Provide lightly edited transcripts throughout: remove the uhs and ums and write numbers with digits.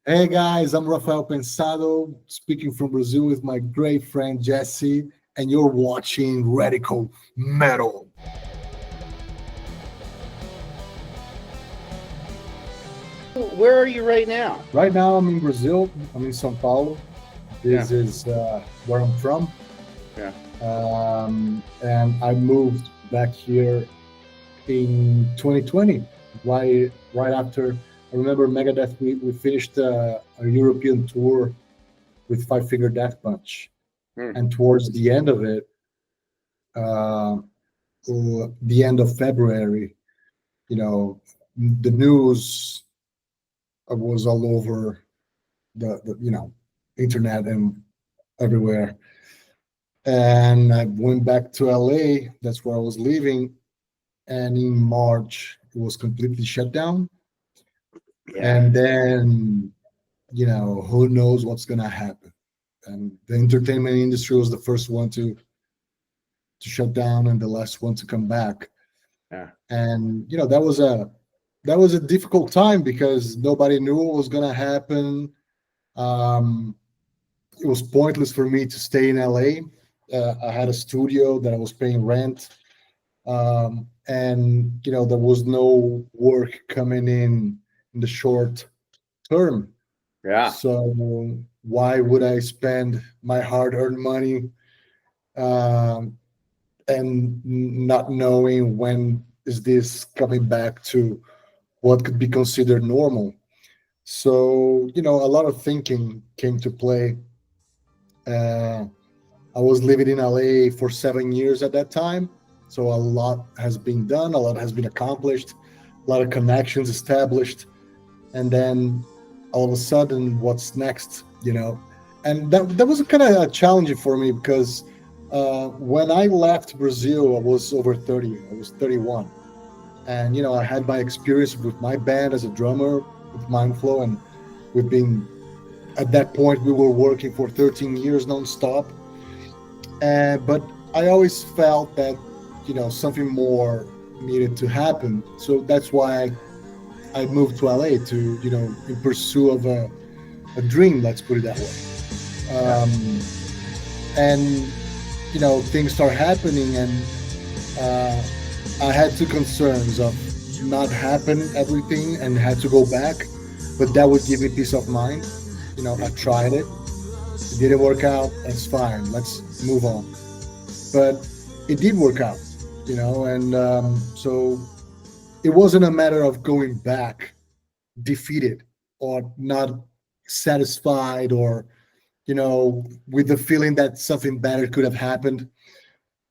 Hey guys, I'm Rafael Pensado, speaking from Brazil with my great friend Jesse, and you're watching Radical Metal. Where are you right now? Right now, I'm in Brazil. I'm in São Paulo. Yeah, This is where I'm from, yeah. and I moved back here in 2020. Right after I remember Megadeth, we finished a European tour with Five Finger Death Punch, Hmm. and towards the end of it. Uh, the end of February, the news was all over the internet and everywhere. And I went back to LA. That's where I was living. And in March, it was completely shut down. Yeah, And then, who knows what's going to happen. And the entertainment industry was the first one to shut down and the last one to come back. yeah, And that was a difficult time because nobody knew what was going to happen. um, it was pointless for me to stay in LA. I had a studio that I was paying rent, and there was no work coming in the short term. yeah, So why would I spend my hard-earned money, um, and not knowing when is this coming back to what could be considered normal? So, a lot of thinking came to play. Uh, I was living in LA for 7 years at that time. So, a lot has been done, a lot has been accomplished, a lot of connections established. And then all of a sudden, what's next? And that was kind of challenging for me because when I left Brazil, I was over 30, I was 31. And, I had my experience with my band as a drummer with Mindflow, and we've been at that point we were working for 13 years nonstop. But I always felt that something more needed to happen. So that's why I moved to LA to in pursuit of a dream. Let's put it that way. yeah, Um, and things start happening, and uh, I had two concerns of not happen everything and had to go back, but that would give me peace of mind. I tried it. It didn't work out. That's fine. Let's move on. But it did work out, and so it wasn't a matter of going back defeated or not satisfied or with the feeling that something better could have happened.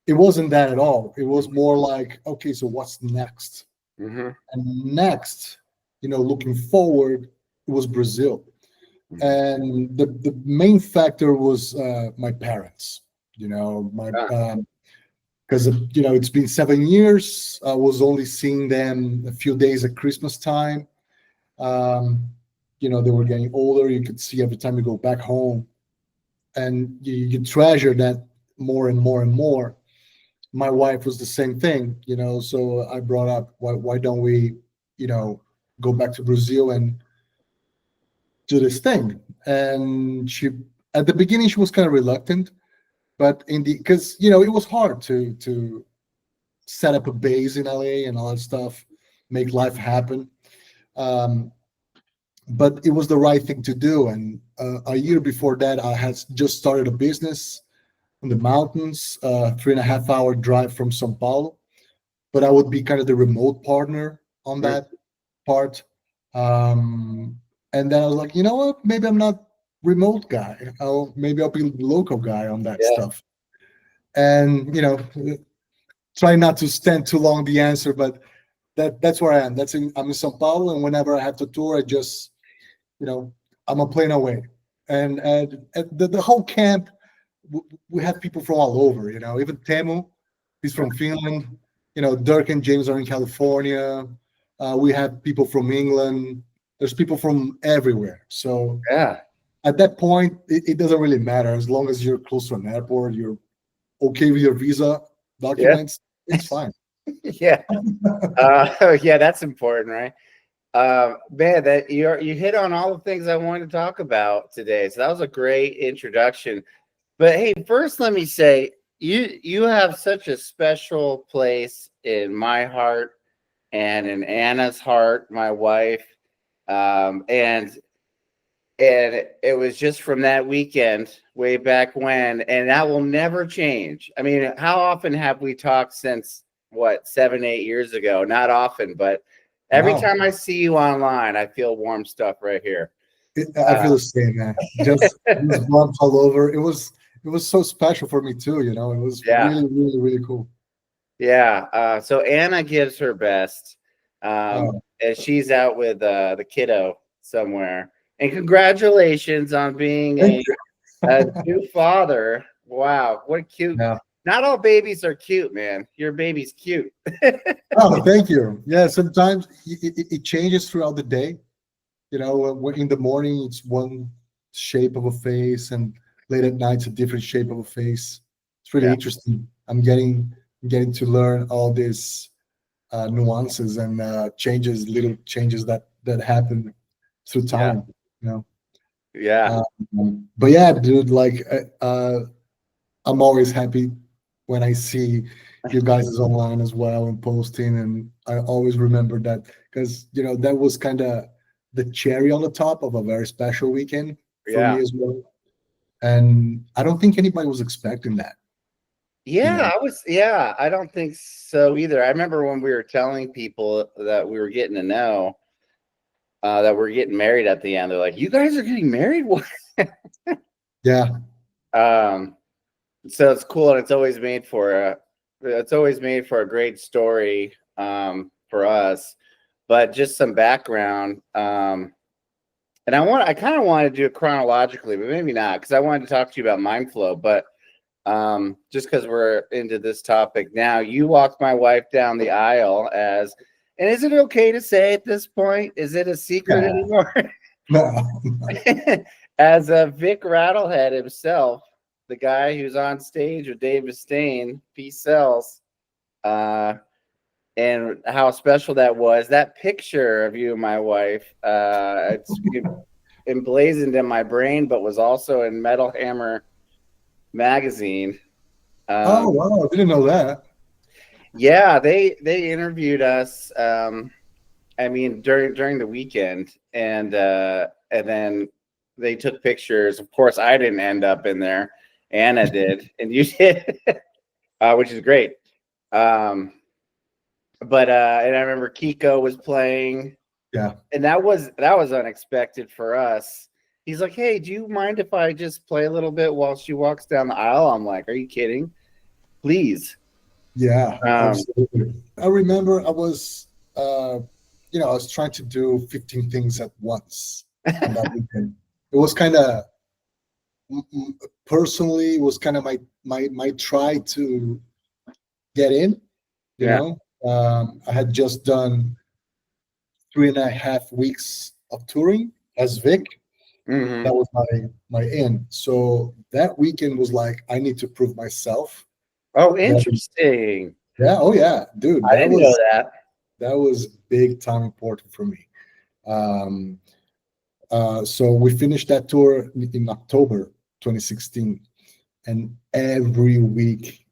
It wasn't that at all. It was more like, okay, so what's next? hmm And next, looking forward, it was Brazil. And the main factor was my parents. My yeah, because it's been 7 years. I was only seeing them a few days at Christmas time. Um, they were getting older. You could see every time you go back home, and you treasure that more and more and more. My wife was the same thing. So I brought up, why don't we, you know, go back to Brazil and do this thing? And she, at the beginning, she was kind of reluctant, but in the because it was hard to set up a base in LA and all that stuff, make life happen. Um, but it was the right thing to do. And a year before that, I had just started a business in the mountains, 3.5 hour drive from Sao Paulo. But I would be kind of the remote partner on mm, that part. And then I was like, you know what? Maybe I'm not remote guy. Maybe I'll be local guy on that yeah, stuff. And try not to stand too long the answer, but that's where I am. I'm in São Paulo, and whenever I have to tour, I just you know I'm a plane away. And the whole camp, we have people from all over. Even Temu, he's from Finland. Dirk and James are in California. We have people from England. There's people from everywhere. So yeah, at that point, it doesn't really matter as long as you're close to an airport. You're okay with your visa yeah, documents. It's fine. yeah. Yeah, that's important, right? Man, that you hit on all the things I wanted to talk about today. So that was a great introduction. But hey, first let me say you have such a special place in my heart and in Anna's heart, my wife. And it was just from that weekend way back when, and that will never change. I mean, how often have we talked since what 7, 8 years ago? Not often, but every Wow. time I see you online, I feel warm stuff right here. I feel the same, man. Just bumps all over. It was so special for me too. It was Yeah, really, really, really cool. yeah. So Anna gives her best, Oh, and she's out with the kiddo somewhere. And congratulations on being thank a you. new father. Wow, what cute. Yeah. Not all babies are cute, man. Your baby's cute. Oh, thank you. Yeah. Sometimes it changes throughout the day. In the morning it's one shape of a face, and late at night it's a different shape of a face. It's really Yeah, interesting. I'm getting to learn all these nuances and little changes that happen through yeah, time. You know. yeah, But yeah, dude, like I'm always happy when I see you guys is online as well and posting, and I always remember that because that was kind of the cherry on the top of a very special weekend for yeah. me as well. And I don't think anybody was expecting that. You Yeah, know, yeah, I don't think so either. I remember when we were telling people that we were getting to know that we're getting married at the end. They're like, "You guys are getting married?" What? yeah, Um, so it's cool, and it's always made for a great story for us. But just some background. And I kind of wanted to do it chronologically, but maybe not, because I wanted to talk to you about Mindflow. But just because we're into this topic now, you walked my wife down the aisle and is it okay to say at this point? Is it a secret yeah. anymore? No, As a Vic Rattlehead himself, the guy who's on stage with Dave Mustaine, Peace Sells, uh, and how special that was. That picture of you and my wife, it's emblazoned in my brain, but was also in Metal Hammer magazine. oh Um, wow, I didn't know that. yeah, they interviewed us. I mean, during the weekend, and then they took pictures. Of course, I didn't end up in there. Anna did, and you did, which is great. Um, but and I remember Kiko was playing, Yeah, and that was unexpected for us. He's like, "Hey, do you mind if I just play a little bit while she walks down the aisle?" I'm like, "Are you kidding? Please." yeah, Um, absolutely. I remember uh, I was trying to do 15 things at once on that weekend. It was kind of personally, it was kind of my try to get in. You yeah. know, I had just done 3.5 weeks of touring as Vic. Hmm. That was my in. So that weekend was like I need to prove myself. Oh, That, interesting. yeah, oh yeah, dude, I that didn't know was that. that was big time important for me. Um, so we finished that tour in October 2016, and every week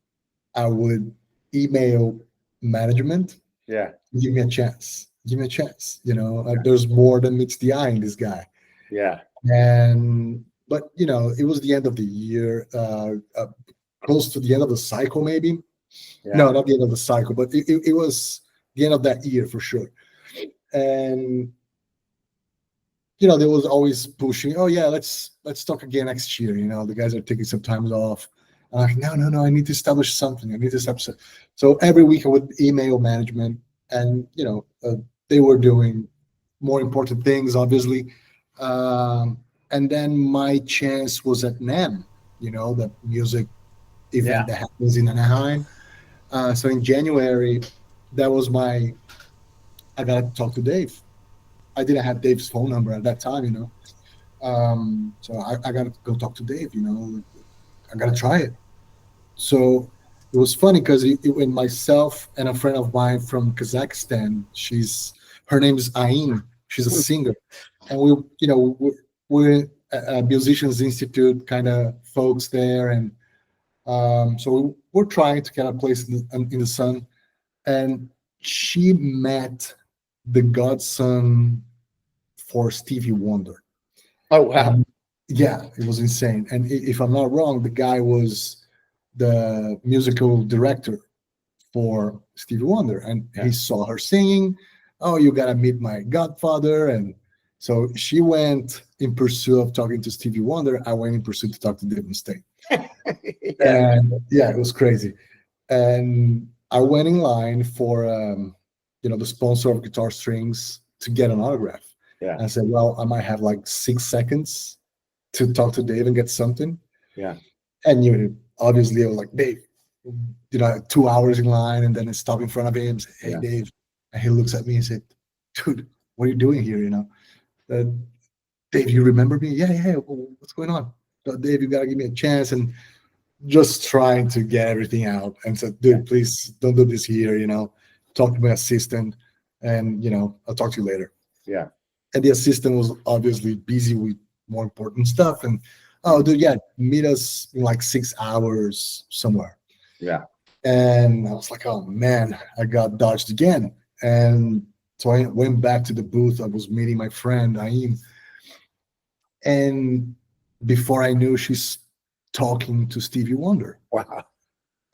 I would email management, Yeah, give me a chance, give me a chance. There's more than meets the eye in this guy. yeah, And but it was the end of the year, close to the end of the cycle, maybe. yeah, No, not the end of the cycle, but it was the end of that year for sure. And there was always pushing. Oh yeah, let's talk again next year. The guys are taking some time off. I'm like, no, no, no. I need to establish something. I need to establish. So every week I would email management, and they were doing more important things, obviously. And then my chance was at NAM, the music yeah, event that happens in Anaheim. So in January, that was I got to talk to Dave. I didn't have Dave's phone number at that time. So I got to go talk to Dave. I got to try it. So it was funny because when myself and a friend of mine from Kazakhstan, her name is Ain. She's a singer, and we're a musicians institute kind of folks there, and so we're trying to get a place in the sun. And she met the godson for Stevie Wonder. Oh wow. And yeah, it was insane. And if I'm not wrong, the guy was the musical director for Stevie Wonder, and Yeah. he saw her singing. Oh, you gotta meet my godfather, and so she went in pursuit of talking to Stevie Wonder. I went in pursuit to talk to Dave Mustaine, Yeah. and yeah, it was crazy. And I went in line for the sponsor of Guitar Strings to get an autograph. Yeah. And I said, well, I might have like 6 seconds to talk to Dave and get something. Yeah. And obviously I was like, Dave, 2 hours in line, and then I stop in front of him, say, hey Yeah. Dave. And he looks at me and said, dude, what are you doing here? Uh, Dave, you remember me? Yeah, yeah. What's going on? Dave, you gotta give me a chance. And just trying to get everything out, and said, Yeah. dude, please don't do this here. Talk to my assistant, and I'll talk to you later. Yeah. And the assistant was obviously busy with more important stuff. And oh, dude, yeah, meet us in like 6 hours somewhere. Yeah. And I was like, oh man, I got dodged again. And so I went back to the booth. I was meeting my friend Aim, and before I knew, she's talking to Stevie Wonder. Wow.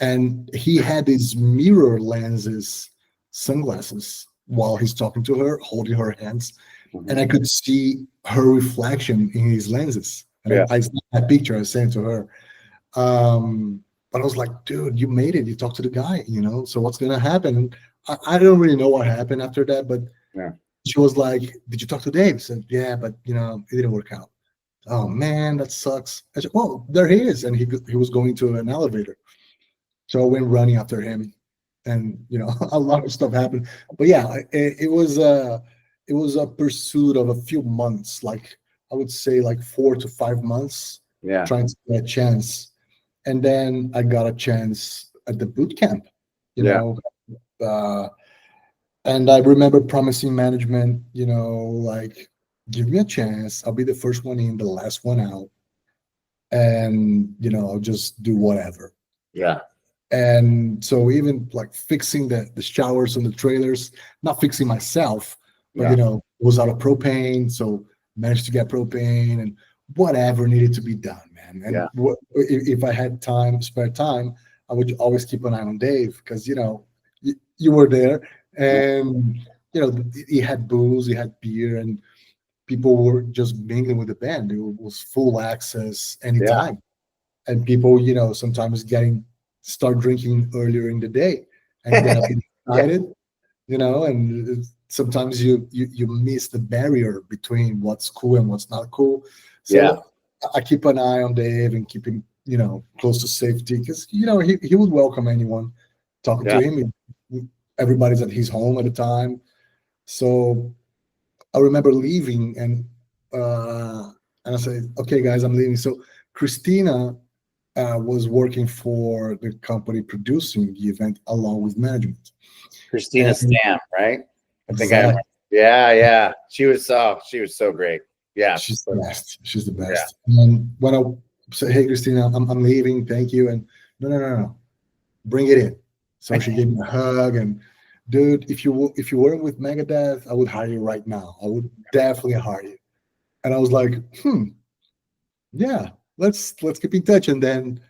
And he had these mirror lenses, sunglasses, while he's talking to her, holding her hands. Mhm. And I could see her reflection in his lenses. And Yeah. I snapped that picture, I sent to her. But I was like, dude, you made it. You talked to the guy, so what's going to happen? And I don't really know what happened after that, but Yeah. she was like, did you talk to Dave? I said, yeah, but, it didn't work out. Oh, man, that sucks. I said, oh, there he is. And he was going to an elevator. So I went running after him, and a lot of stuff happened. But yeah, it was a pursuit of a few months, like I would say like 4 to 5 months, Yeah. trying to get a chance. And then I got a chance at the boot camp, you Yeah. know. Uh, and I remember promising management, like, give me a chance. I'll be the first one in, the last one out, and I'll just do whatever. Yeah. And so even like fixing the showers on the trailers, not fixing myself, but Yeah. it was out of propane, so managed to get propane and whatever needed to be done, man. And Yeah. if I had spare time, I would always keep an eye on Dave, because you were there, Yeah. and he had booze, he had beer, and people were just mingling with the band. It was full access Yeah. anytime. And people, sometimes start drinking earlier in the day and get up Yeah. excited, and sometimes you miss the barrier between what's cool and what's not cool. Yeah. So I keep an eye on Dave and keep him, close to safety, because he would welcome anyone talking Yeah. to him. Everybody's at his home at the time. So I remember leaving, and I said, okay, guys, I'm leaving. So Christina was working for the company producing the event along with management. Christina And Stam, right? I think I exactly, remember. Yeah. Yeah. She was so great. Yeah. she's the best. She's the Yeah. best. And when I said, hey, Christina, I'm leaving. Thank you. And no, bring it in. So she gave me a hug, and dude, if you weren't with Megadeth, I would hire you right now. I would definitely hire you. And I was like, yeah, let's keep in touch. And then,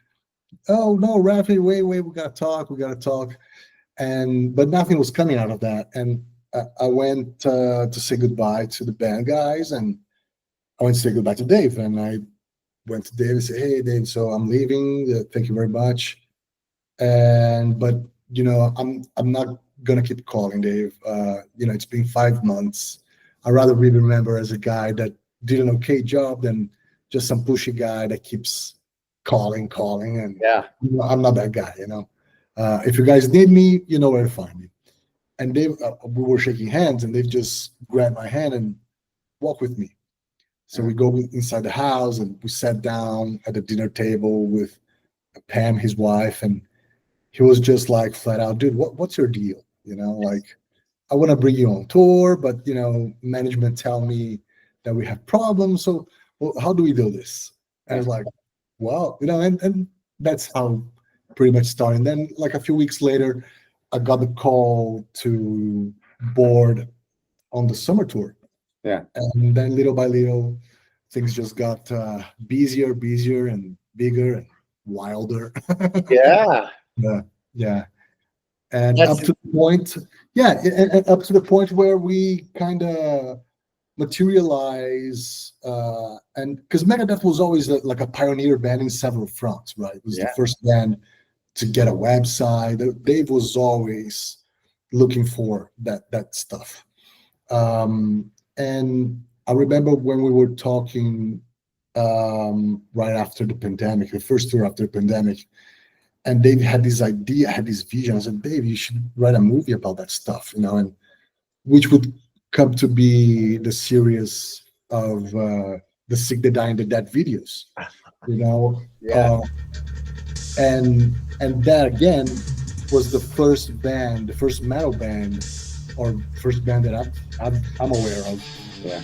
oh no, Rafi, wait, we gotta talk. And but nothing was coming out of that. And I went to say goodbye to the band guys, and I went to say goodbye to Dave. And I went to Dave and said, hey Dave, so I'm leaving, thank you very much. And but I'm not gonna keep calling, Dave. It's been 5 months. I'd rather be remembered as a guy that did an okay job than just some pushy guy that keeps calling. And Yeah. I'm not that guy. If you guys need me, you know where to find me. And we were shaking hands, and they just grabbed my hand and walked with me. So we go inside the house, and we sat down at the dinner table with Pam, his wife, and he was just like flat out, dude, what's your deal? Like, I want to bring you on tour, but management tell me that we have problems. So, well, how do we do this? And I was like, well, and that's how pretty much started. And then, like a few weeks later, I got the call to board on the summer tour. Yeah. And then little by little, things just got busier, and bigger and wilder. Yeah. Yeah, yeah. And That's up to the point, yeah, and up to the point where we kind of materialize, and because Megadeth was always like a pioneer band in several fronts, right? It was the first band to get a website. Dave was always looking for that stuff. And I remember when we were talking right after the pandemic, the first tour after the pandemic, and Dave had this idea, had this vision. I said, Dave, you should write a movie about that stuff, and which would come to be the series of the Sick, the Dying, the Dead videos, Yeah. And that again was the first band, the first metal band, or first band that I'm aware of, Yeah.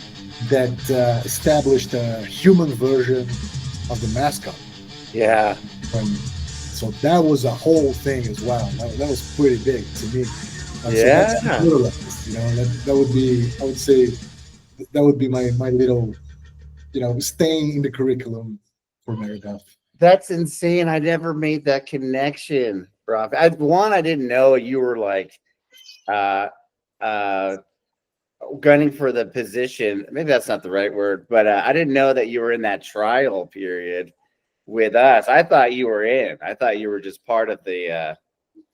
that established a human version of the mascot. Yeah. So that was a whole thing as well. That was pretty big to me. Yeah. So that would be, I would say, that would be my little, staying in the curriculum for Megadeth. That's insane. I never made that connection, Rob. I didn't know you were like uh gunning for the position. Maybe that's not the right word, but I didn't know that you were in that trial period with us. I thought you were in. I thought you were just part of the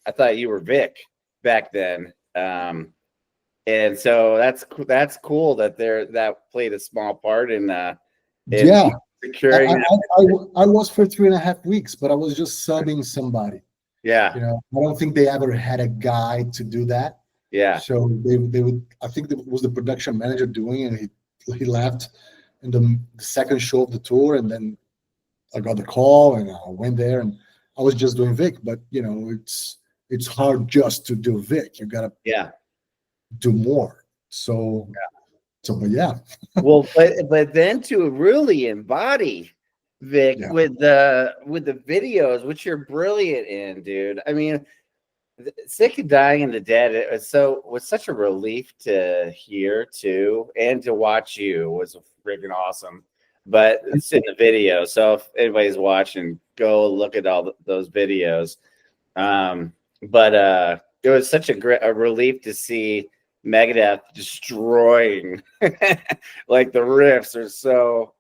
I thought you were Vic back then. And so that's cool that that played a small part in Yeah. securing. I was for 3.5 weeks, but I was just subbing somebody. Yeah. I don't think they ever had a guy to do that. Yeah. So they would. I think it was the production manager doing it, and he left in the second show of the tour, and then I got the call, and I went there, and I was just doing Vic. But it's hard just to do Vic. You gotta do more. So but yeah. Well, but then to really embody Vic with the videos, which you're brilliant in, dude. I mean, Sick and Dying and the Dead, it was such a relief to hear too, and to watch you was freaking awesome. But it's in the video, so if anybody's watching, go look at all those videos. But it was such a relief to see Megadeth destroying like the riffs are so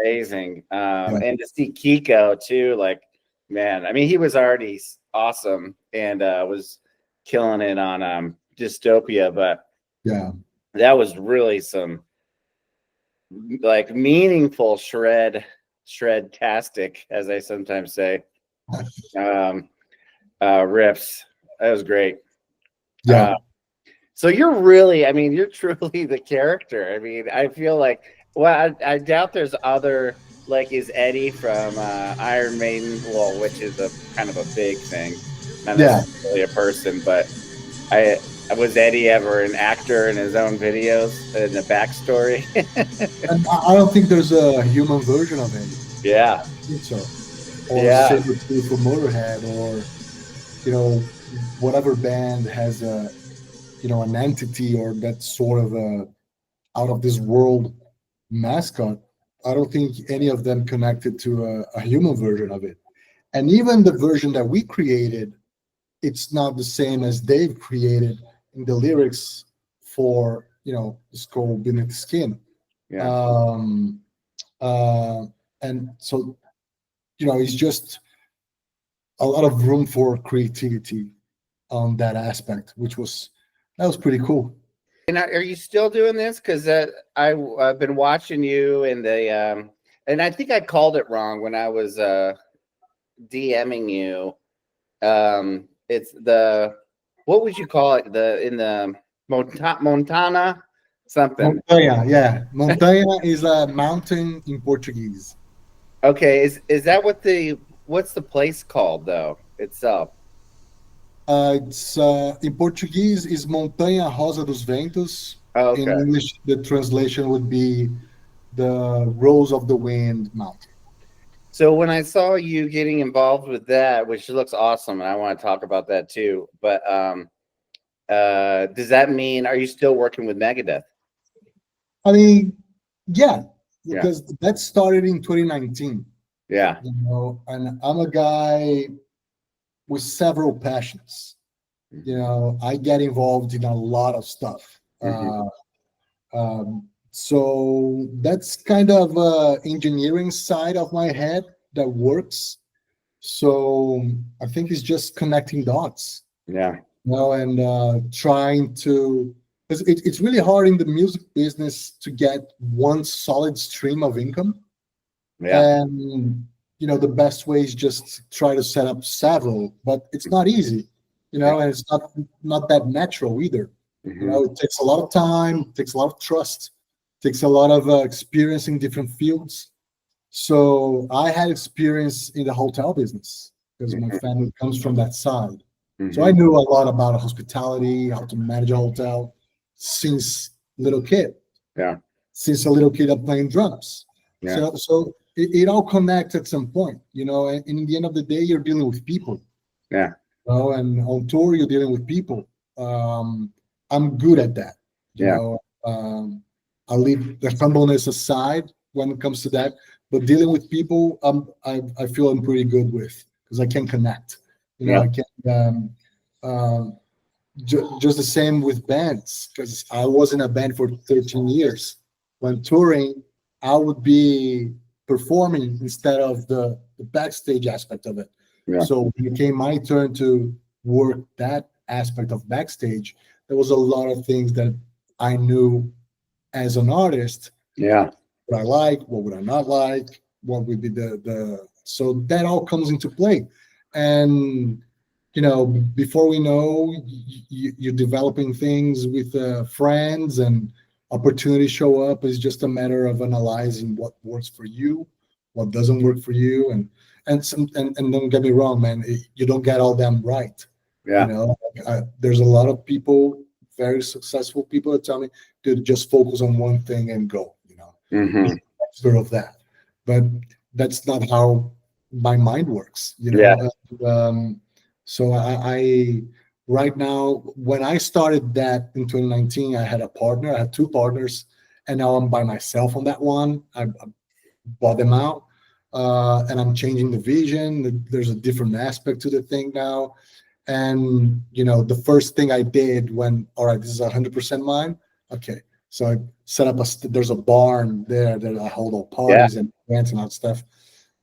amazing. And to see Kiko too, like, man, I mean, he was already awesome and was killing it on Dystopia, but that was really some like meaningful shred-tastic, as I sometimes say, riffs. That was great. So you're really, I mean, you're truly the character. I mean, I feel like, well, I doubt there's other, like, is Eddie from Iron Maiden, well, which is a kind of a big thing, not necessarily a person, but was Eddie ever an actor in his own videos in the backstory? And I don't think there's a human version of Eddie. Yeah. I think so. Or Saber for Motorhead, or whatever band has a an entity or that sort of a out of this world mascot. I don't think any of them connected to a human version of it. And even the version that we created, it's not the same as they've created in the lyrics for the skull beneath the skin. And so it's just a lot of room for creativity on that aspect, that was pretty cool. And are you still doing this? Because I've been watching you in the and I think I called it wrong when I was DMing you. It's the, what would you call it? In the Montana something. Montanha, yeah. Montanha is a mountain in Portuguese. Okay, is that what's the place called though itself? It's in Portuguese is Montanha Rosa dos Ventos. Oh, In okay. English, the translation would be the Rose of the Wind Mountain. So when I saw you getting involved with that, which looks awesome, and I want to talk about that too, but does that mean are you still working with Megadeth? I mean, yeah, Yeah. because that started in 2019, Yeah. and I'm a guy with several passions. I get involved in a lot of stuff. Hmm. So that's kind of engineering side of my head that works. So I think it's just connecting dots, Yeah. and trying to. Because it's really hard in the music business to get one solid stream of income, Yeah. and the best way is just try to set up several, but it's not easy, Yeah. and it's not that natural either. Hmm. It takes a lot of time, takes a lot of trust, takes a lot of experience in different fields. So I had experience in the hotel business because my Hmm. family comes from that side. So I Hmm. knew a lot about hospitality, how to manage a hotel since little kid. Yeah. Since a little kid, I'm playing drums. Yeah. So it all connects at some point, and in the end of the day, you're dealing with people, Yeah. and on tour, you're dealing with people. I'm good at that, you Yeah. know. Um, I leave the humbleness aside when it comes to that, but dealing with people, I feel I'm pretty good with because I can connect. Yeah. I can. Um, just the same with bands because I was in a band for 13 years. When touring, I would be performing instead of the backstage aspect of it. Yeah. So when it came my turn to work that aspect of backstage, there was a lot of things that I knew as an artist Yeah. what I like, what would I not like, what would be the so that all comes into play, and before we know, you're developing things with friends, and opportunities show up. It's just a matter of analyzing what works for you, what doesn't work for you, and don't get me wrong, man, you don't get all them right. Yeah. There's a lot of people, very successful people, that tell me to just focus on one thing and go. Be Hmm. an expert of that. But that's not how my mind works. Yeah. So I right now, when I started that in 2019, I had a partner. I had two partners, and now I'm by myself on that one. I bought them out, and I'm changing the vision. There's a different aspect to the thing now. And the first thing I did when, all right, this is 100% mine. Okay, so I set up there's a barn there that I hold all Yeah. parties and events and all that stuff.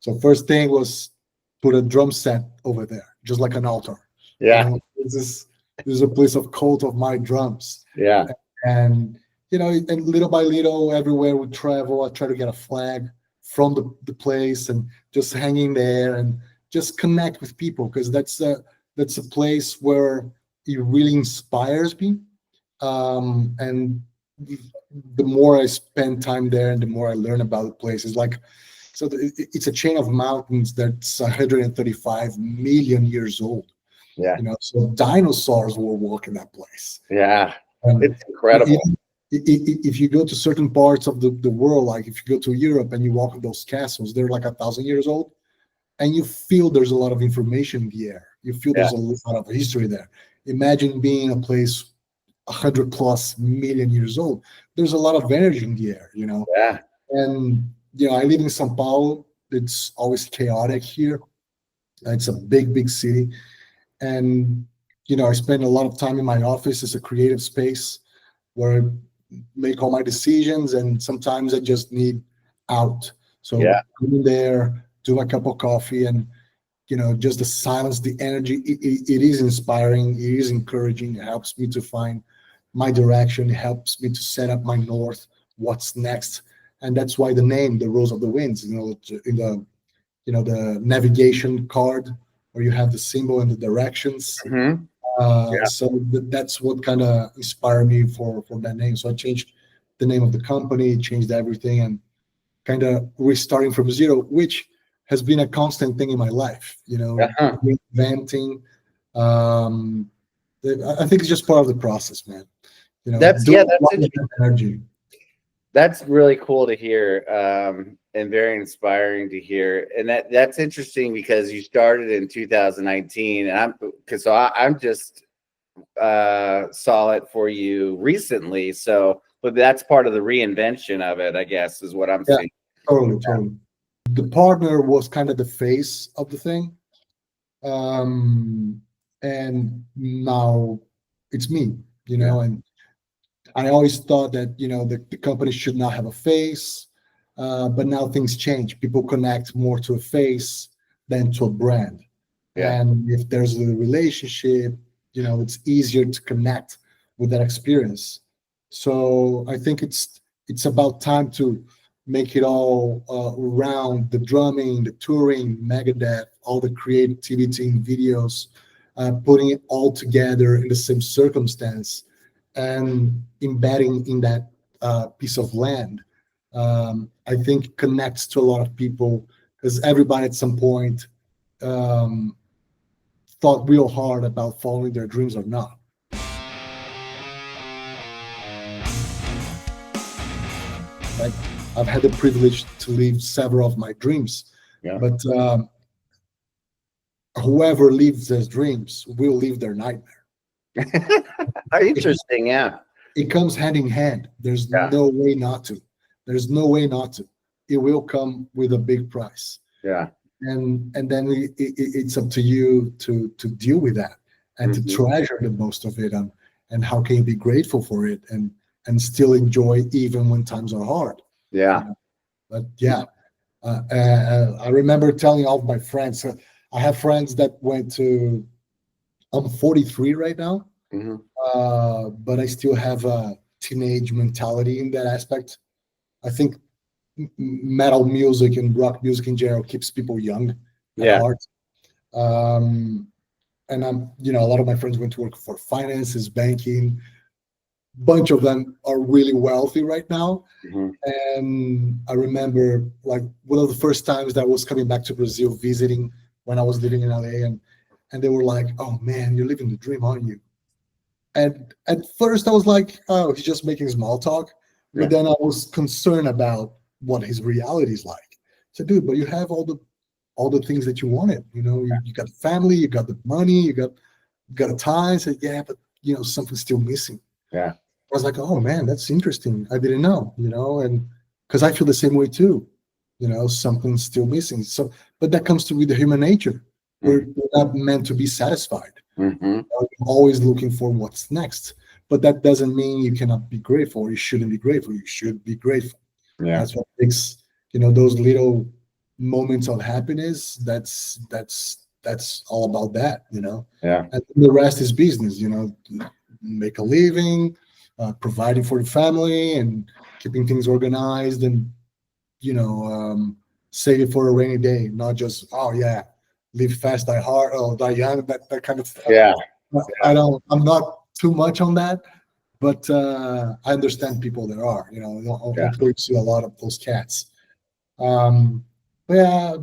So first thing was put a drum set over there, just like an altar. Yeah. This is a place of cult of my drums, Yeah. and and little by little, everywhere we travel, I try to get a flag from the place and just hanging there and just connect with people because that's a place where it really inspires me. And the more I spend time there and the more I learn about the place, it's like it's a chain of mountains that's 135 million years old. Yeah. So dinosaurs were walking that place. Yeah. And It's incredible. if you go to certain parts of the world, like if you go to Europe and you walk in those castles, they're like 1,000 years old, and you feel there's a lot of information in the air. You feel Yeah. there's a lot of history there. Imagine being in a place 100 plus million years old. There's a lot of energy in the air, Yeah. And I live in São Paulo. It's always chaotic here. It's a big, big city, and I spend a lot of time in my office. It's a creative space where I make all my decisions, and sometimes I just need out. So Yeah. come in there, do my cup of coffee, and just the silence, the energy. It is inspiring. It is encouraging. It helps me to find my direction. It helps me to set up my north. What's next? And that's why the name, the Rose of the Winds. In the navigation card where you have the symbol and the directions. Hmm. Yeah. So that's what kind of inspired me for that name. So I changed the name of the company, changed everything, and kind of restarting from zero, which has been a constant thing in my life. Uh-huh. Reinventing, Um, I think it's just part of the process, man. That's Do yeah, it that's while you have energy. that's really cool to hear, and very inspiring to hear. And that's interesting because you started in 2019, and I'm just saw it for you recently. So, but that's part of the reinvention of it, I guess, is what I'm Yeah, seeing. totally, totally. The partner was kind of the face of the thing, um, and now it's me. Yeah, And I always thought that the company should not have a face, but now things change. People connect more to a face than to a brand, yeah, and if there's a relationship, it's easier to connect with that experience. So I think it's about time to make it all around the drumming, the touring, Megadeth, all the creativity in videos, putting it all together in the same circumstance and embedding in that piece of land. I think connects to a lot of people because everybody at some point um, thought real hard about following their dreams or not. Right? I've had the privilege to live several of my dreams, yeah. but whoever lives their dreams will live their nightmare. It, Interesting. Yeah, it comes hand in hand. There's yeah, no way not to. There's no way not to. It will come with a big price. yeah. And then it's up to you to deal with that and to Hmm. treasure the most of it, and how can you be grateful for it and still enjoy even when times are hard. you Yeah. know but yeah, I remember telling all of my friends, I have friends that went to, I'm 43 right now, Hmm. but I still have a teenage mentality in that aspect. I think metal music and rock music in general keeps people young at Yeah. heart. um, and a lot of my friends went to work for finances, banking. Bunch of them are really wealthy right now. Hmm. And I remember, like, one of the first times that I was coming back to Brazil visiting when I was living in LA, and they were like, "Oh man, you're living the dream, aren't you?" And at first I was like, "Oh, he's just making small talk," but Yeah. then I was concerned about what his reality is like. So, dude, but you have all the things that you wanted. You got family, you got the money, you got a tie. I said, yeah, but something's still missing. Yeah. I was like, oh man, that's interesting. I didn't know, and because I feel the same way too. Something's still missing. So, but that comes to with the human nature. We're not meant to be satisfied. Hmm. We're always looking for what's next. But that doesn't mean you cannot be grateful or you shouldn't be grateful. You should be grateful. Yeah. That's what makes those little moments of happiness. That's all about that. Yeah. And the rest is business. Make a living, providing for the family, and keeping things organized, and you know save it for a rainy day. Not just, oh yeah, live fast, die hard, or die young. That kind of stuff. Yeah. I don't. I'm not too much on that, but I understand people there are. Yeah. Hopefully, you see a lot of those cats. But yeah,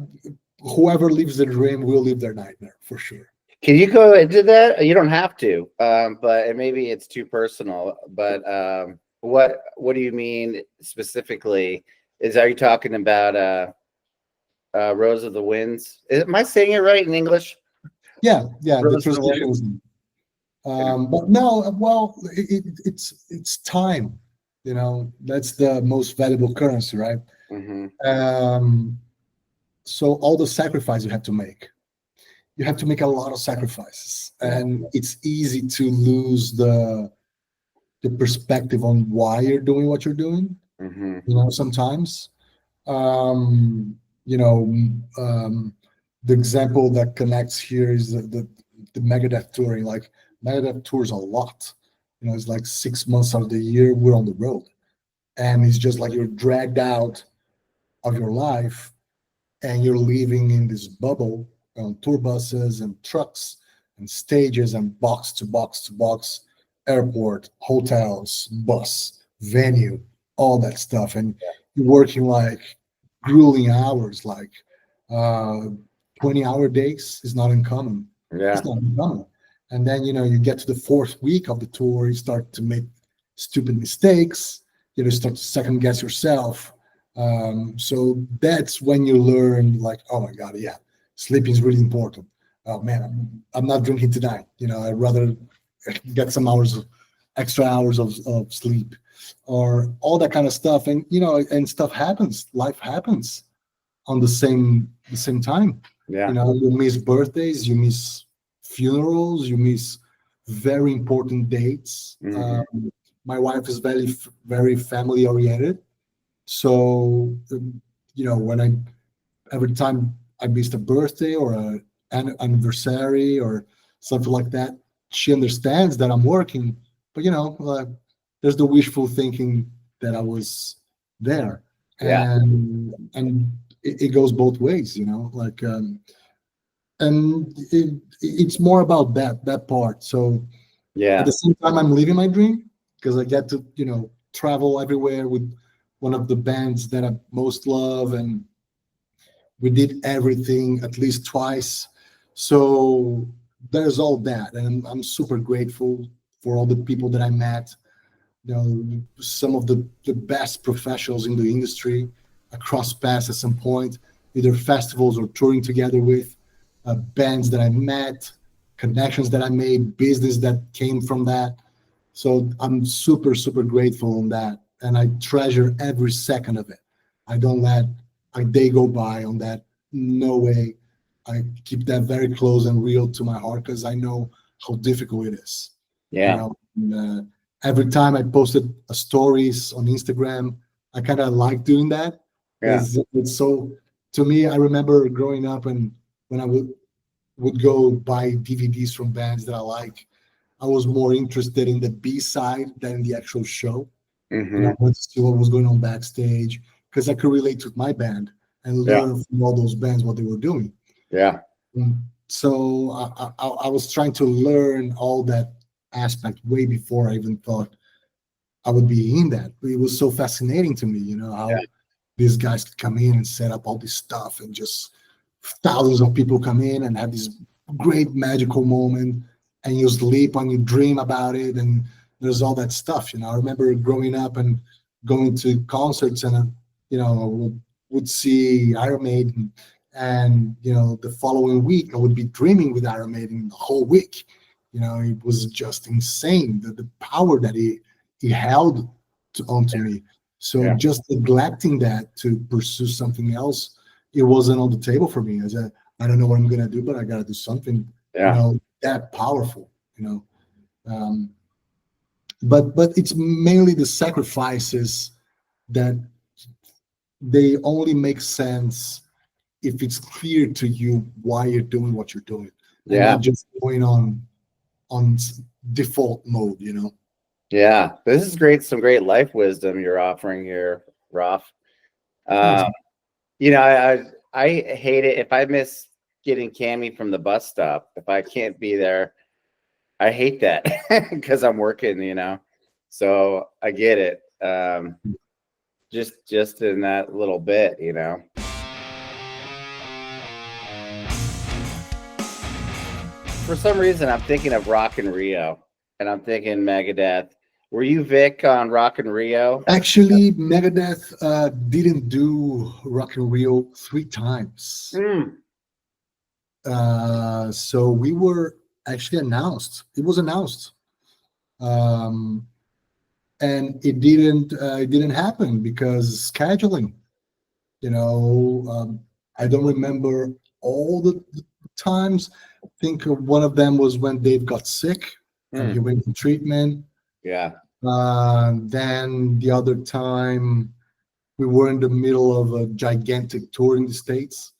whoever lives their dream will live their nightmare for sure. Can you go into that? You don't have to, but maybe it's too personal. But what do you mean specifically? Are you talking about Rose of the Winds? Am I saying it right in English? Yeah, yeah, the Rose of the Winds. transition. But no, well, it's time. That's the most valuable currency, right? Hmm. Um, so all the sacrifice you have to make a lot of sacrifices, Yeah. and it's easy to lose the perspective on why you're doing what you're doing. Hmm. Sometimes, um, you know, the example that connects here is the Megadeth touring. Like, Megadeth tours a lot. It's like 6 months out of the year we're on the road, and it's just like you're dragged out of your life, and you're living in this bubble on tour buses and trucks and stages and box to box to box, airport, hotels, bus, venue, all that stuff. And you're working like grueling hours, like uh, 20-hour days is not uncommon. Yeah. It's not uncommon. And then, you get to the fourth week of the tour, you start to make stupid mistakes, start to second guess yourself. So that's when you learn, like, oh my God, yeah, sleeping is really important. Oh man, I'm not drinking tonight. I'd rather get some extra hours of sleep, or all that kind of stuff. And, and stuff happens, life happens on the same time. Yeah. You miss birthdays, you miss funerals, you miss very important dates. My wife is very family oriented, so when every time I missed a birthday or an anniversary or something like that, she understands that I'm working, but there's the wishful thinking that I was there, Yeah. and it goes both ways, like, and it's more about that part. So at Yeah. the same time, I'm living my dream because I get to travel everywhere with one of the bands that I most love, and we did everything at least twice. So there's all that, and I'm super grateful for all the people that I met. Some of the best professionals in the industry. Across paths at some point, either festivals or touring together with, bands that I met, connections that I made, business that came from that. So I'm super, super grateful on that. And I treasure every second of it. I don't let a day go by on that. No way. I keep that very close and real to my heart because I know how difficult it is. You Yeah. know, and, every time I posted stories on Instagram, I kind of like doing that Yeah. because it's so, to me, I remember growing up and when I would go buy DVDs from bands that I like, I was more interested in the B side than the actual show. I Hmm. wanted to see what was going on backstage because I could relate to my band and Yeah. learn from all those bands what they were doing. Yeah. So I was trying to learn all that aspect way before I even thought I would be in that. It was so fascinating to me, Yeah. how these guys could come in and set up all this stuff and just thousands of people come in and have this great magical moment, and you sleep and you dream about it, and there's all that stuff. I remember growing up and going to concerts, and would see Iron Maiden, and the following week I would be dreaming with Iron Maiden the whole week. It was just insane, the power that he held onto me. So Yeah. just neglecting that to pursue something else, it wasn't on the table for me. As I don't know what I'm gonna do, but I gotta do something, Yeah. that powerful. Um, but it's mainly the sacrifices that they only make sense if it's clear to you why you're doing what you're doing, and Yeah. not just going on default mode. Yeah. This is great. Some great life wisdom you're offering here, Raf. Thanks. Uh, I hate it if I miss getting Cammy from the bus stop. If I can't be there, I hate that because I'm working. So I get it. Just in that little bit. For some reason, I'm thinking of Rock in Rio, and I'm thinking Megadeth. Were you Vic on Rock in Rio? Actually, Megadeth didn't do Rock and Rio 3 times. Mm. So we were actually announced. It was announced, um, and it didn't happen because scheduling. I don't remember all the times. I think one of them was when Dave got sick and he Mm. went to treatment. Yeah. Then the other time we were in the middle of a gigantic tour in the States,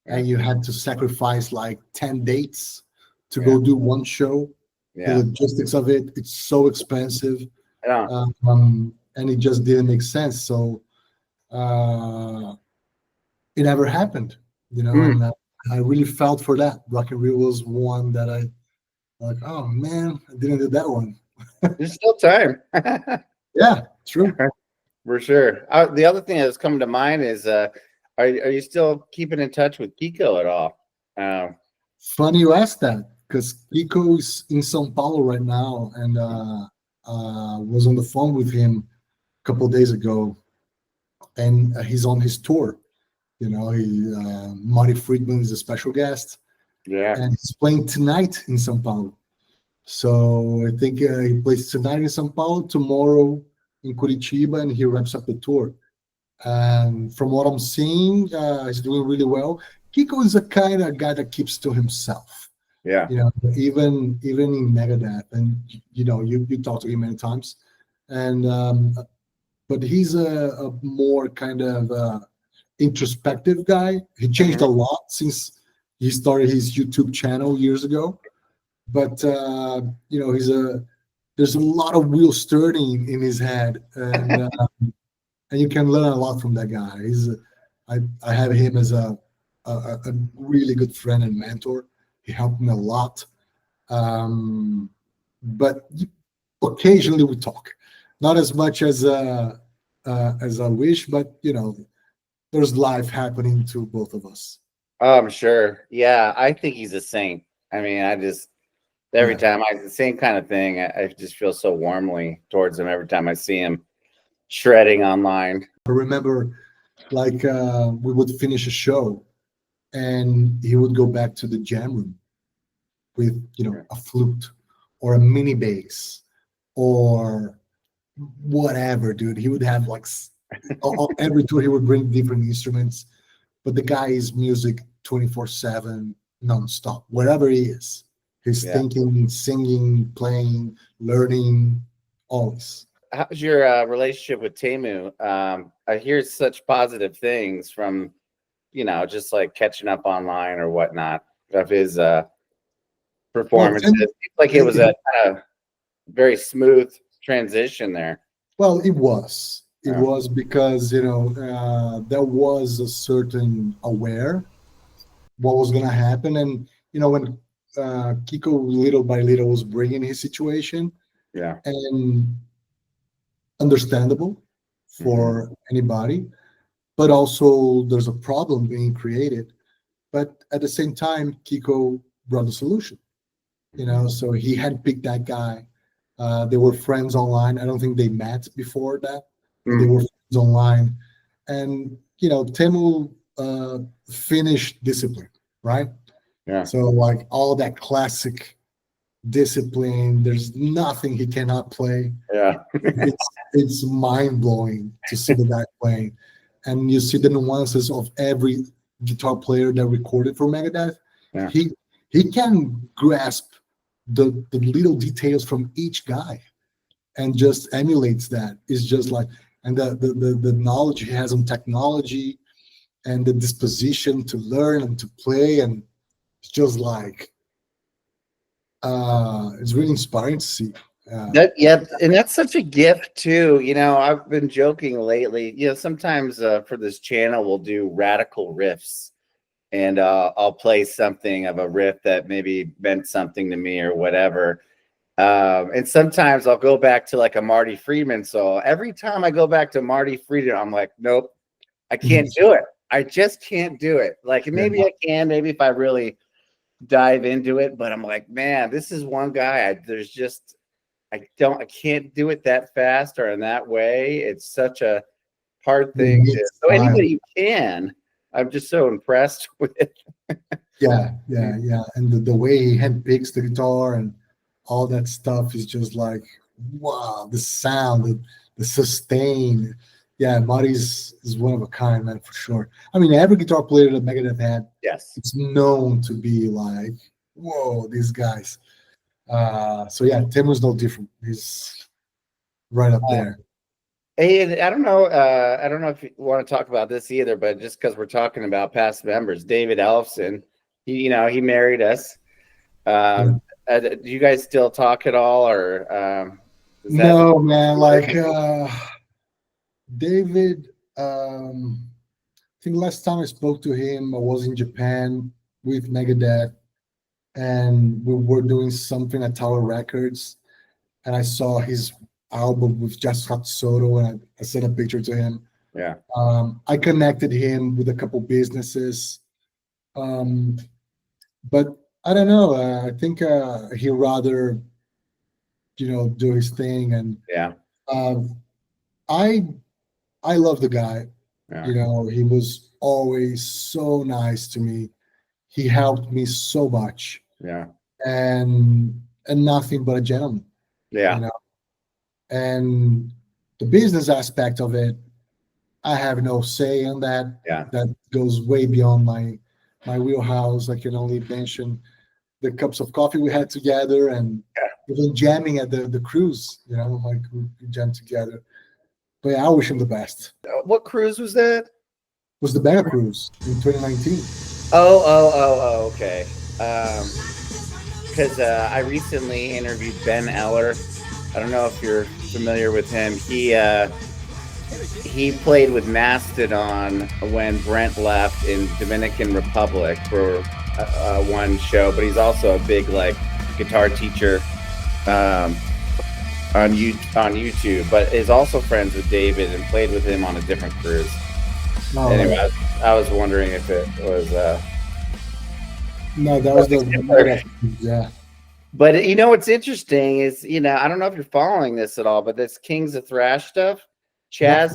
Yeah. and you had to sacrifice like 10 dates to Yeah. go do one show. The Yeah. logistics of it, it's so expensive. Yeah. And it just didn't make sense. So uh, it never happened, Mm. and I really felt for that. Rock and Roll was one that I like, oh man, I didn't do that one. There's still time. Yeah, true. For sure. The other thing that's coming to mind is, are you still keeping in touch with Kiko at all? Funny you asked that because Kiko is in São Paulo right now, and was on the phone with him a couple of days ago, and he's on his tour. You know, Marty Friedman is a special guest, Yeah. and he's playing tonight in São Paulo. So I think he plays tonight in São Paulo, tomorrow in Curitiba, and he wraps up the tour. And from what I'm seeing, he's doing really well. Kiko is a kind of guy that keeps to himself. Yeah. You know, even in Megadeth, and you know, you talked to him many times, and but he's a more kind of introspective guy. He changed a lot since he started his YouTube channel years ago. But you know, there's a lot of wheels turning in his head, and you can learn a lot from that guy. I have him as a really good friend and mentor. He helped me a lot. But occasionally we talk, not as much as I wish, but you know, there's life happening to both of us. Oh, I'm sure. Yeah, I think he's a saint. I mean, I just every Yeah, time the same kind of thing. I just feel so warmly towards him every time I see him shredding online. I remember like we would finish a show, and he would go back to the jam room with, you know, a flute or a mini bass or whatever, dude. He would have like every tour he would bring different instruments, but the guy is music 24/7, nonstop. Wherever he is, he's Yeah. thinking, singing, playing, learning, always. How's your relationship with Temu? I hear such positive things from, just like catching up online or whatnot of his Well, performances. Tim, Seems like it was a kind of very smooth transition there. well, it was. It Yeah. was because, you know, there was a certain aware what was going to happen. And, you know, when Kiko little by little was bringing his situation, Yeah. and understandable Mhm. for anybody, but also there's a problem being created. But at the same time, Kiko brought the solution, you know, so he had picked that guy. They were friends online. I don't think they met before that, but they Mm. were friends online. And, you know, Temu finished discipline, right? Yeah. So, like all that classic discipline, there's nothing he cannot play. Yeah. It's mind blowing to see the guy playing, and you see the nuances of every guitar player that recorded for Megadeth. Yeah. He can grasp the little details from each guy and just emulates that. It's just like, and the knowledge he has on technology and the disposition to learn and to play, and it's just like it's really inspiring to see. Yeah, and that's such a gift too. I've been joking lately. Sometimes for this channel we'll do radical riffs, and I'll play something of a riff that maybe meant something to me or whatever. And sometimes I'll go back to like a Marty Friedman song. Every time I go back to Marty Friedman, I'm like, nope, I can't do it. I just can't do it. Like Yeah. maybe I can, maybe if I really dive into it, but I'm like, man, this is one guy. I can't do it that fast or in that way. It's such a hard thing Unique to. So style. anybody who can, I'm just so impressed with. Yeah. And the way he handpicks the guitar and all that stuff is just like, wow, the sound, the sustain. Yeah, Marty's is one of a kind, man, for sure. I mean, every guitar player that Megadeth had, Yes. it's known to be like, whoa, these guys. So yeah, Temu's no different. He's right up there. Hey, and I don't know if you want to talk about this either, but just because we're talking about past members, David Ellefson, he married us. Do you guys still talk at all, or is that? No, man, like David, I think last time I spoke to him, I was in Japan with Megadeth, and we were doing something at Tower Records, and I saw his album with Just Hot Soto, and I sent a picture to him. Yeah. I connected him with a couple businesses, but I don't know. I think he rather do his thing, and Yeah, um, I I love the guy. yeah, He was always so nice to me. He helped me so much, yeah, and nothing but a gentleman. You yeah, know, and the business aspect of it, I have no say on that. yeah. That goes way beyond my wheelhouse. I can only mention the cups of coffee we had together, and even jamming at the cruise. Like we jammed together. But yeah, I wish him the best. What cruise was that? Was the Mega Cruise in 2019? Okay. Because I recently interviewed Ben Eller. I don't know if you're familiar with him. He played with Mastodon when Brent left in Dominican Republic for one show, but he's also a big like guitar teacher um, on YouTube. But is also friends with David and played with him on a different cruise. No, Anyway, I was wondering if it was no, that was the similar. Megadeth cruise, yeah. But what's interesting is I don't know if you're following this at all, but this Kings of Thrash stuff. Yep.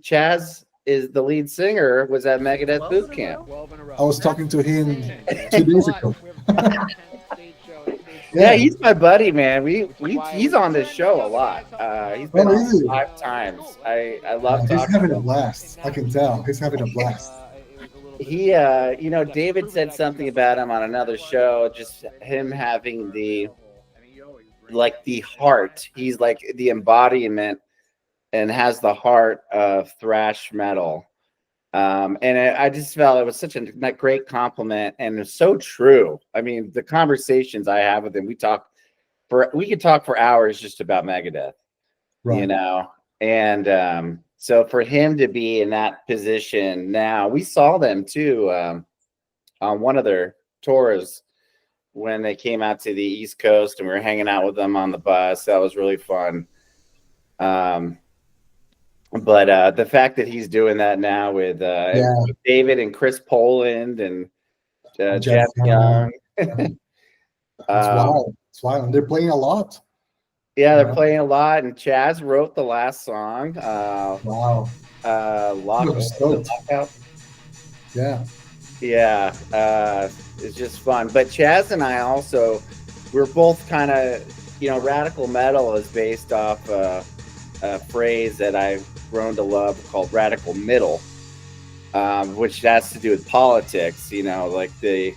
Chaz is the lead singer. Was at Megadeth boot camp. I was talking to him 2 days ago. Yeah, Yeah. he's my buddy, man. He's on this show a lot. He's been Oh, on is he? 5 times. I Yeah, love he's talking having to a him. blast. I can tell. He's having a blast. He David said something about him on another show, just him having the heart. He's like the embodiment and has the heart of thrash metal. I just felt it was such a great compliment, and it's so true. I mean, the conversations I have with him, we could talk for hours just about Megadeth, you Right. know. And so for him to be in that position now, we saw them too on one of their tours when they came out to the East Coast, and we were hanging out with them on the bus. That was really fun. Um, but the fact that he's doing that now with Yeah. David and Chris Poland and Jeff Jeff Young. Young, It's um, wild. It's wild. And they're playing a lot. yeah, You they're know? playing a lot. And Chaz wrote the last song, Wow. I'm stoked. Lockout. Yeah. Yeah, it's just fun. But Chaz and I also, we're both kind of, radical metal is based off a phrase that I've grown to love called radical middle, which has to do with politics. The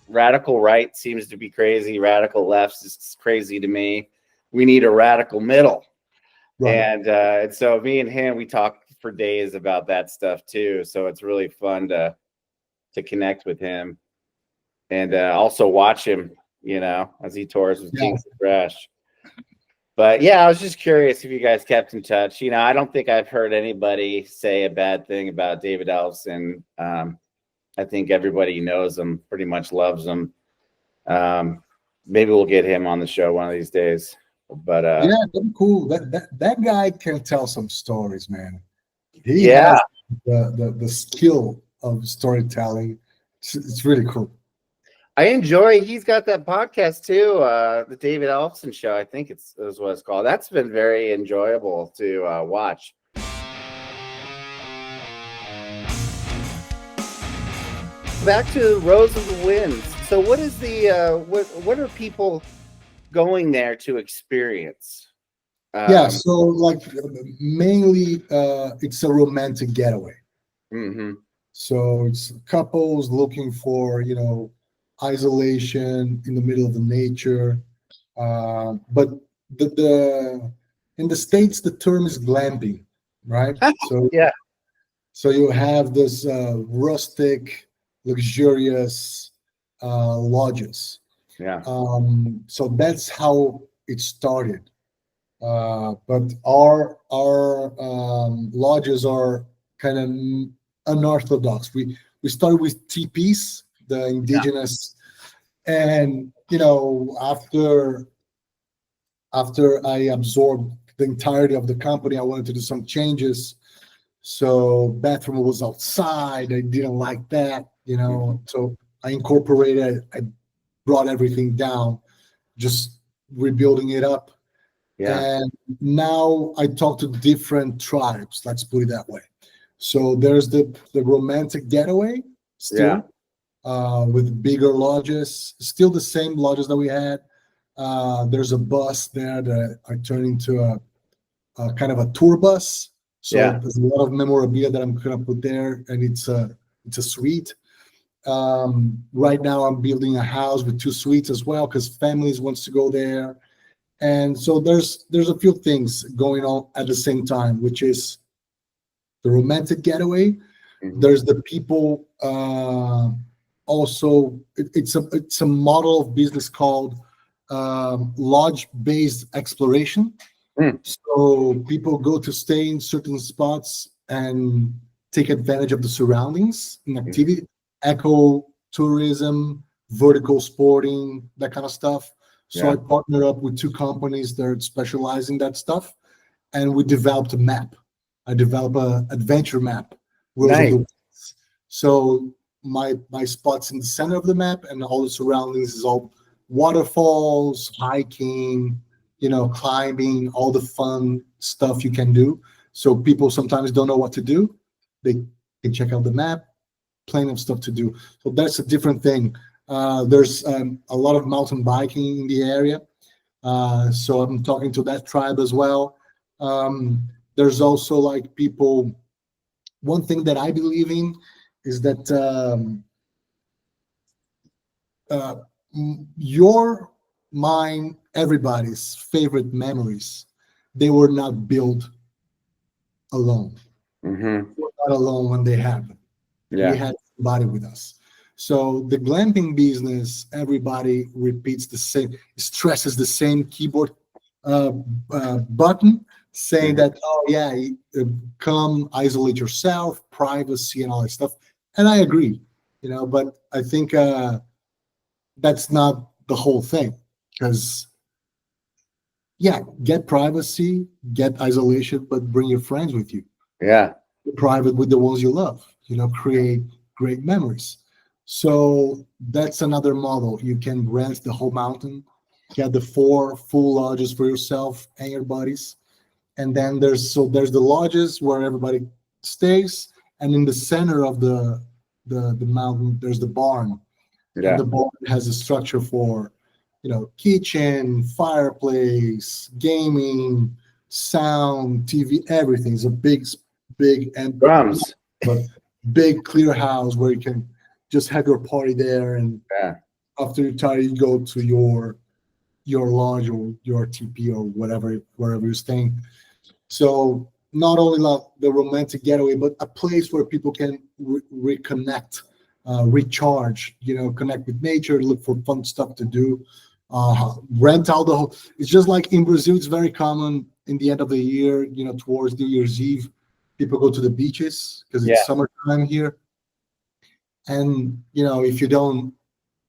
radical right seems to be crazy. Radical left is crazy to me. We need a radical middle. Right. And so me and him, we talk for days about that stuff too. So it's really fun to connect with him and also watch him, as he tours with Yeah. Kings of Thrash. But yeah, I was just curious if you guys kept in touch. I don't think I've heard anybody say a bad thing about David Ellefson. I think everybody knows him, pretty much loves him. Maybe we'll get him on the show one of these days. But Yeah, that's cool. That guy can tell some stories, man. He yeah, has the skill of storytelling. It's really cool. I enjoy. He's got that podcast too, the David Ellefson Show. I think is what it's called. That's been very enjoyable to watch. Back to Rose of the Winds. So, what is the what are people going there to experience? Yeah, so like mainly it's a romantic getaway. Mm-hmm. So it's couples looking for, isolation in the middle of the nature. But the in the States, the term is glamping, right? So Yeah, so you have this rustic, luxurious lodges. yeah, So that's how it started. But our lodges are kind of unorthodox. We started with teepees, the yeah. indigenous, and after I absorbed the entirety of the company, I wanted to do some changes. So bathroom was outside. I didn't like that, Mm-hmm. So I incorporated, I brought everything down, just rebuilding it up. Yeah. And now I talk to different tribes, let's put it that way. So there's the romantic getaway Yeah. still, with bigger lodges, still the same lodges that we had. There's a bus there that I turned into a kind of a tour bus. So Yeah. there's a lot of memorabilia that I'm gonna put there, and it's a suite. Right now, I'm building a house with two suites as well because families wants to go there, and so there's a few things going on at the same time, which is the romantic getaway. Mhm. There's the people. Also, it's a model of business called lodge based exploration. Mm. So people go to stay in certain spots and take advantage of the surroundings and Mhm. activity, eco tourism, vertical sporting, that kind of stuff. So I Yeah. partnered up with two companies that specialize in that stuff, and we developed a map. I developed a adventure map, Wheels of Nice. the Winds. So my spots in the center of the map, and all the surroundings is all waterfalls, hiking, climbing, all the fun stuff you can do. So people sometimes don't know what to do. They can check out the map, plenty of stuff to do. So that's a different thing. There's a lot of mountain biking in the area. So I'm talking to that tribe as well. There's also like people. One thing that I believe in is that uh, your, mine, everybody's favorite memories, they were not built alone. Hmm. We're not alone when they happen. We Yeah. had somebody with us. So the glamping business, everybody repeats the same, stresses the same keyboard uh, button, saying Hmm. that, oh yeah, come isolate yourself, privacy, and all that stuff. And I agree, but I think that's not the whole thing, because yeah, get privacy, get isolation, but bring your friends with you, Yeah. private with the ones you love, create great memories. So that's another model. You can rent the whole mountain, get the four full lodges for yourself and your buddies. And then there's the lodges where everybody stays. And in the center of the mountain, there's the barn. And the Yeah. barn has a structure for, kitchen, fireplace, gaming, sound, TV, everything. It's a big, and Drums. but big clear house where you can just have your party there, and Yeah. after you're tired, you go to your lodge or your TP or whatever, wherever you're staying. So not only like the romantic getaway, but a place where people can reconnect, recharge, connect with nature, look for fun stuff to do, rent out the whole. It's just like in Brazil, it's very common in the end of the year, towards New Year's Eve, people go to the beaches because it's Yeah. summertime here. And, if you don't,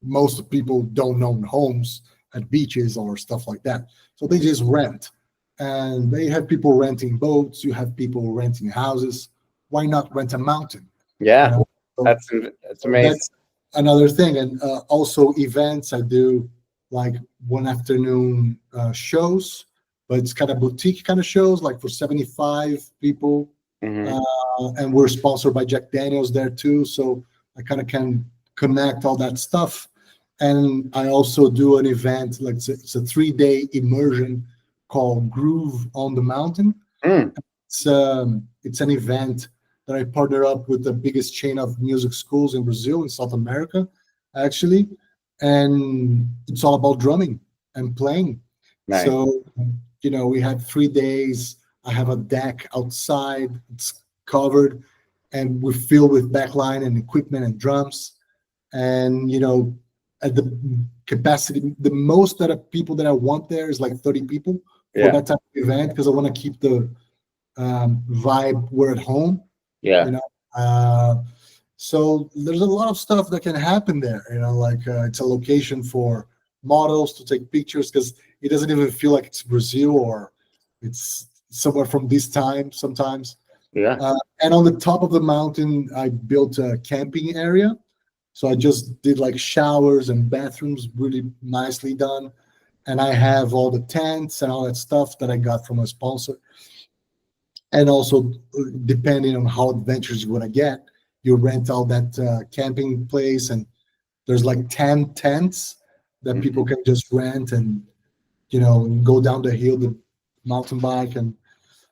most people don't own homes at beaches or stuff like that. So they just rent. And they have people renting boats, you have people renting houses. Why not rent a mountain? You Yeah. know, so, That's so amazing. that's another thing. And also events, I do like one afternoon shows, but it's kind of boutique kind of shows, like for 75 people. Hmm. Uh, and we're sponsored by Jack Daniels there too. So I kind of can connect all that stuff. And I also do an event, like it's a 3-day immersion called Groove on the Mountain. Mm. It's an event that I partner up with the biggest chain of music schools in Brazil, in South America, actually. And it's all about drumming and playing. Nice. So, we have 3 days. I have a deck outside, it's covered, and we're filled with backline and equipment and drums. And, at the capacity, the most that people that I want there is like 30 people for Yeah. that type of event, because I want to keep the vibe, we're at home, you Yeah. know. Uh, so there's a lot of stuff that can happen there, like it's a location for models to take pictures, because it doesn't even feel like it's Brazil or it's somewhere from this time sometimes. Yeah. And on the top of the mountain, I built a camping area. So I just did like showers and bathrooms really nicely done. And I have all the tents and all that stuff that I got from a sponsor. And also, depending on how adventurous you want to get, you rent out that camping place, and there's like 10 tents that people Mhm. can just rent and go down the hill, the mountain bike. And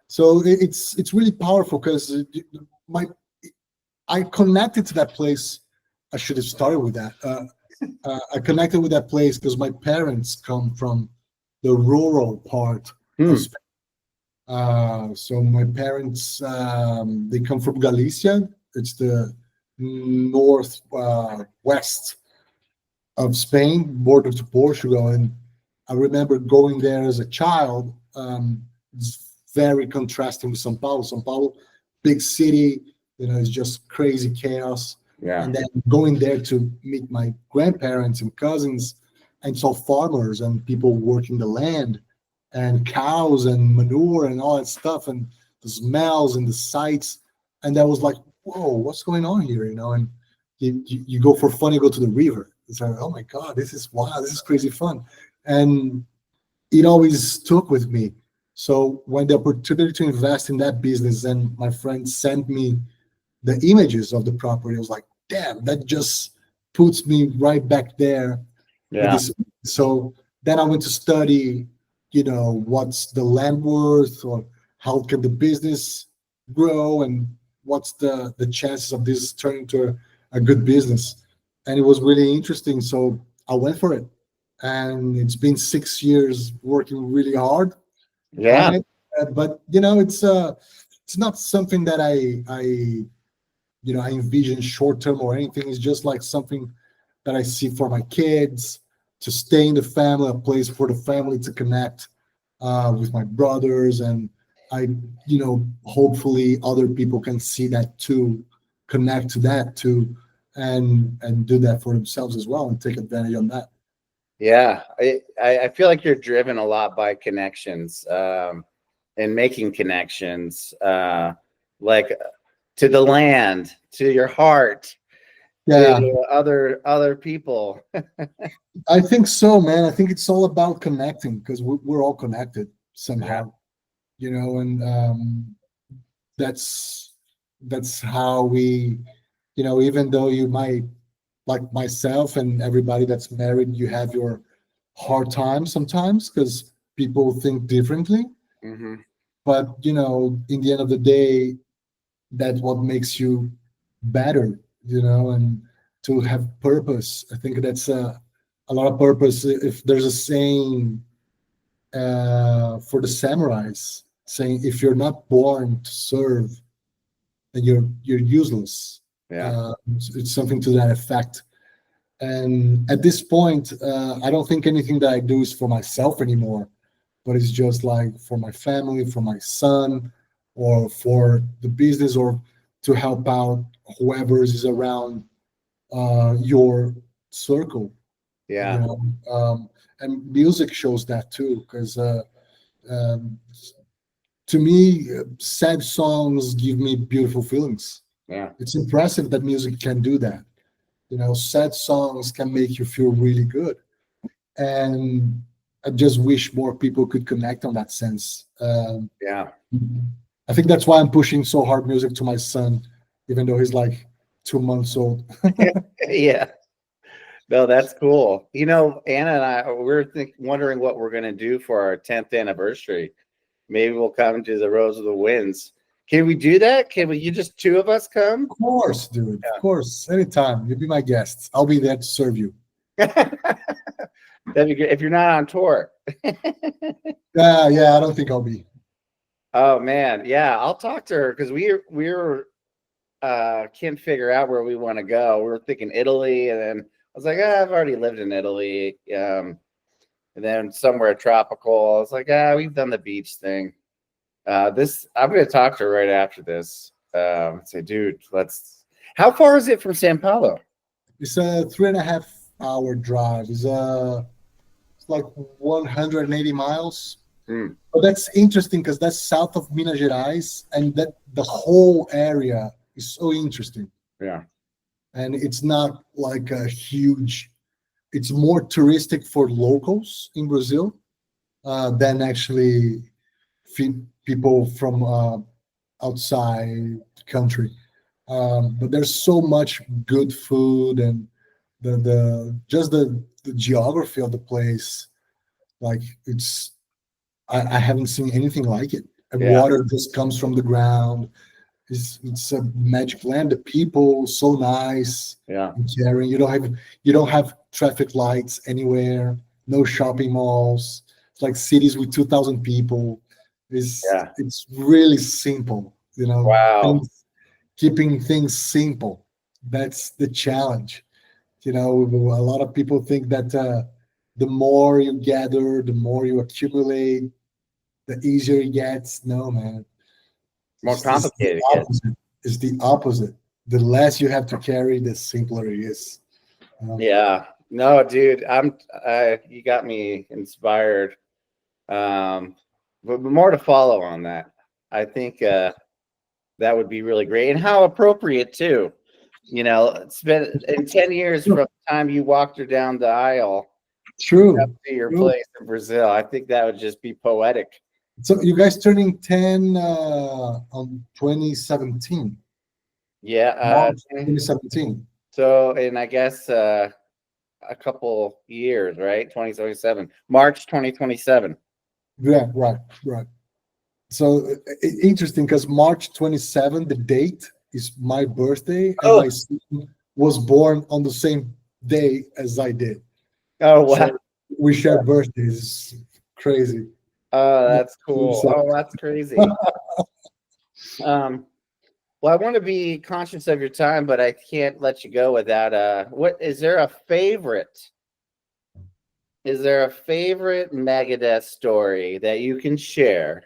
so it's really powerful because my I connected to that place. I should have started with that. I connected with that place because my parents come from the rural part of Hmm. Spain. So my parents, they come from Galicia. It's the north west of Spain, border to Portugal. And I remember going there as a child. It's very contrasting with São Paulo. São Paulo, big city, it's just crazy chaos. Yeah. And then going there to meet my grandparents and cousins, and saw farmers and people working the land and cows and manure and all that stuff, and the smells and the sights. And that was like, whoa, what's going on here? And you go for fun, you go to the river. It's like, oh my God, this is wow, this is crazy fun. And it always stuck with me. So when the opportunity to invest in that business and my friend sent me the images of the property, I was like, damn, that just puts me right back there with Yeah. this. So then I went to study, what's the land worth, or how can the business grow, and what's the chances of this turning into a good business. And it was really interesting. So I went for it. And it's been 6 years working really hard on Yeah. it. But it's not something that I envision short term or anything. It's just like something that I see for my kids, to stay in the family, a place for the family to connect with my brothers. And hopefully other people can see that too, connect to that too, and do that for themselves as well and take advantage on that. Yeah. I feel like you're driven a lot by connections, and making connections, like to the land, to your heart, Yeah, to other people. I think so, man. I think it's all about connecting because we're all connected Yeah. somehow, and that's how we, even though you might, like myself and everybody that's married, you have your hard time sometimes because people think differently. Hmm. But in the end of the day, that's what makes you better, and to have purpose. I think that's a lot of purpose. If there's a saying for the samurais, saying, if you're not born to serve, then you're useless. Yeah. It's something to that effect. And at this point, I don't think anything that I do is for myself anymore, but it's just like for my family, for my son, or for the business, or to help out whoever is around your circle, you Yeah. know. And music shows that too, because um, to me, sad songs give me beautiful feelings. Yeah. It's impressive that music can do that. Sad songs can make you feel really good. And I just wish more people could connect on that sense. Yeah. I think that's why I'm pushing so hard music to my son, even though he's like 2 months old. Yeah. No, that's cool. Anna and I, we're wondering what we're going to do for our 10th anniversary. Maybe we'll come to the Rose of the Winds. Can we do that? Can we? You just two of us come? Of course, dude. Of course. Anytime. You'll be my guest. I'll be there to serve you. That'd be good if you're not on tour. Yeah, I don't think I'll be. Oh man, yeah, I'll talk to her because we're can't figure out where we want to go. We were thinking Italy, and then I was like, I've already lived in Italy. And then somewhere tropical. I was like, we've done the beach thing. This I'm gonna talk to her right after this. Say, dude, let's. How far is it from San Paulo? It's a 3.5 hour drive. It's like 180 miles. Hmm. But that's interesting because that's south of Minas Gerais, and that the whole area is so interesting. Yeah. and it's not like a huge. It's more touristic for locals in Brazil than actually people from outside the country. But there's so much good food, and the just the geography of the place. Like I haven't seen anything like it. And Yeah. water just comes from the ground. It's a magic land. The people so nice Yeah. and caring. You don't have traffic lights anywhere. No shopping malls. It's like cities with 2,000 people. It's Yeah. it's really simple. Wow. Keeping things simple. That's the challenge. A lot of people think that the more you gather, the more you accumulate, the easier it gets. No, man. More It's the complicated it gets. opposite. It's the opposite. The less you have to carry, the simpler it is. Yeah. No, dude, you got me inspired. But more to follow on that. I think that would be really great, and how appropriate too. It's been in 10 years from the time you walked her down the aisle up True. to your True. place in Brazil. I think that would just be poetic. So you guys turning 10 on 2017, Yeah. March 2017. So, and I guess a couple years, right? 2027, March 2027. Yeah, right, right. So interesting because March 27, the date is my birthday, and Oh, my son was born on the same day as I did. oh, wow. So we share birthdays. Crazy. Oh, that's cool. So, Oh, that's crazy. Um, well, I want to be conscious of your time, but I can't let you go without what is there a favorite? Is there a favorite Megadeth story that you can share?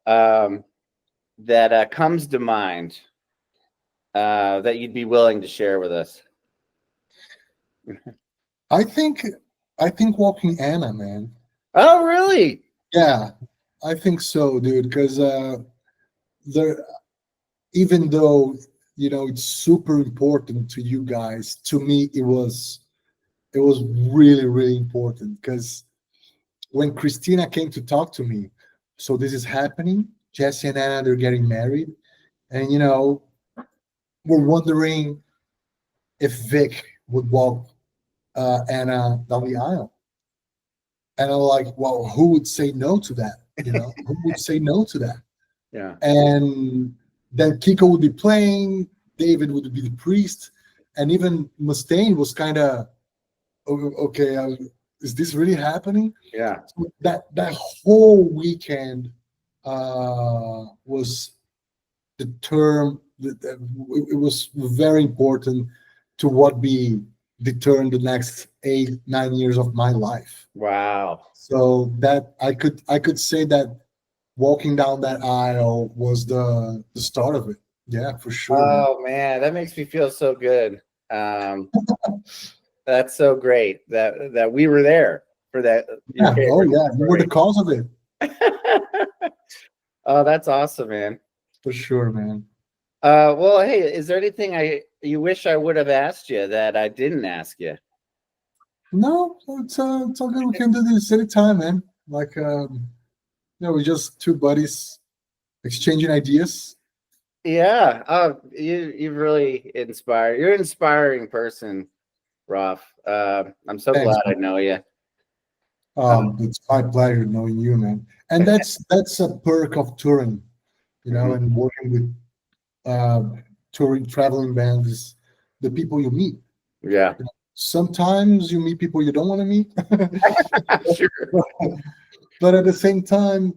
um, that comes to mind that you'd be willing to share with us? I think I think walking Anna, man. Oh, really? Yeah, I think so, dude. Because there, even though it's super important to you guys, to me it was really really important. Because when Christina came to talk to me, so this is happening. Jesse and Anna, they're getting married, and we're wondering if Vic would walk Anna down the aisle. And I'm like, well, who would say no to that? Who would say no to that? Yeah. And then Kiko would be playing, David would be the priest, and even Mustaine was kind of okay. Is this really happening? Yeah. So that whole weekend was the term. It was very important to what be determine the next 8-9 years of my life. Wow. So that I could say that walking down that aisle was the start of it. Yeah, for sure, man. Oh man, that makes me feel so good. Um, that's so great that we were there for that. Your Yeah. Oh favorite yeah, you were story. the cause of it. Oh, that's awesome, man. For sure, man. Well, hey, is there anything you wish I would have asked you that I didn't ask you? No, it's all good. We can do this anytime, man. Like we're just two buddies exchanging ideas. Yeah. Oh, you really inspire. You're an inspiring person, Raf. I'm so Thanks, glad I man. know you. It's my pleasure knowing you, man. And that's a perk of touring, Mhm. and working with uh, touring traveling bands. Is the people you meet. Yeah. Sometimes you meet people you don't want to meet, Sure. but at the same time,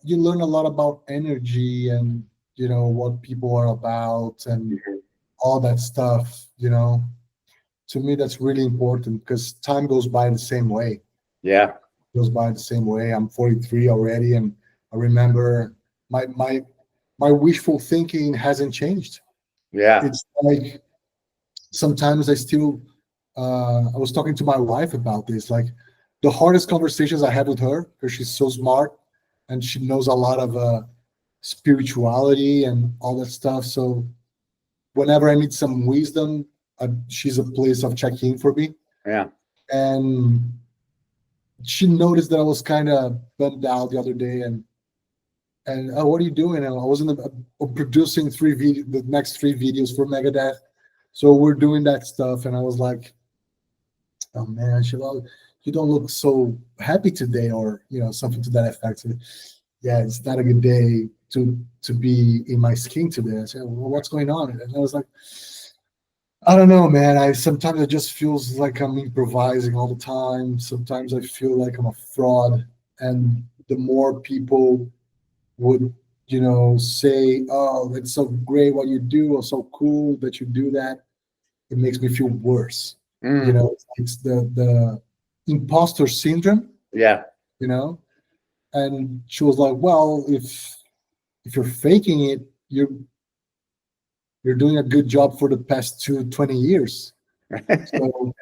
you learn a lot about energy and what people are about and all that stuff. To me, that's really important because time goes by the same way. Yeah. Goes by the same way. I'm 43 already, and I remember my wishful thinking hasn't changed. Yeah. It's like sometimes I still. I was talking to my wife about this. Like the hardest conversations I had with her because she's so smart and she knows a lot of spirituality and all that stuff. So whenever I need some wisdom, she's a place of check-in for me. Yeah. And she noticed that I was kind of bummed out the other day, and oh, what are you doing? And I was producing the next 3 videos for Megadeth, so we're doing that stuff. And I was like, oh man, you don't look so happy today, or something to that effect. So, yeah, it's not a good day to be in my skin today. I said, well, what's going on? And I was like, I don't know, man. Sometimes it just feels like I'm improvising all the time. Sometimes I feel like I'm a fraud. And the more people would, say, "Oh, it's so great what you do, or so cool that you do that," it makes me feel worse. Mm. It's the imposter syndrome. Yeah. You know. And she was like, "Well, if you're faking it, you're doing a good job for the past 20 years. So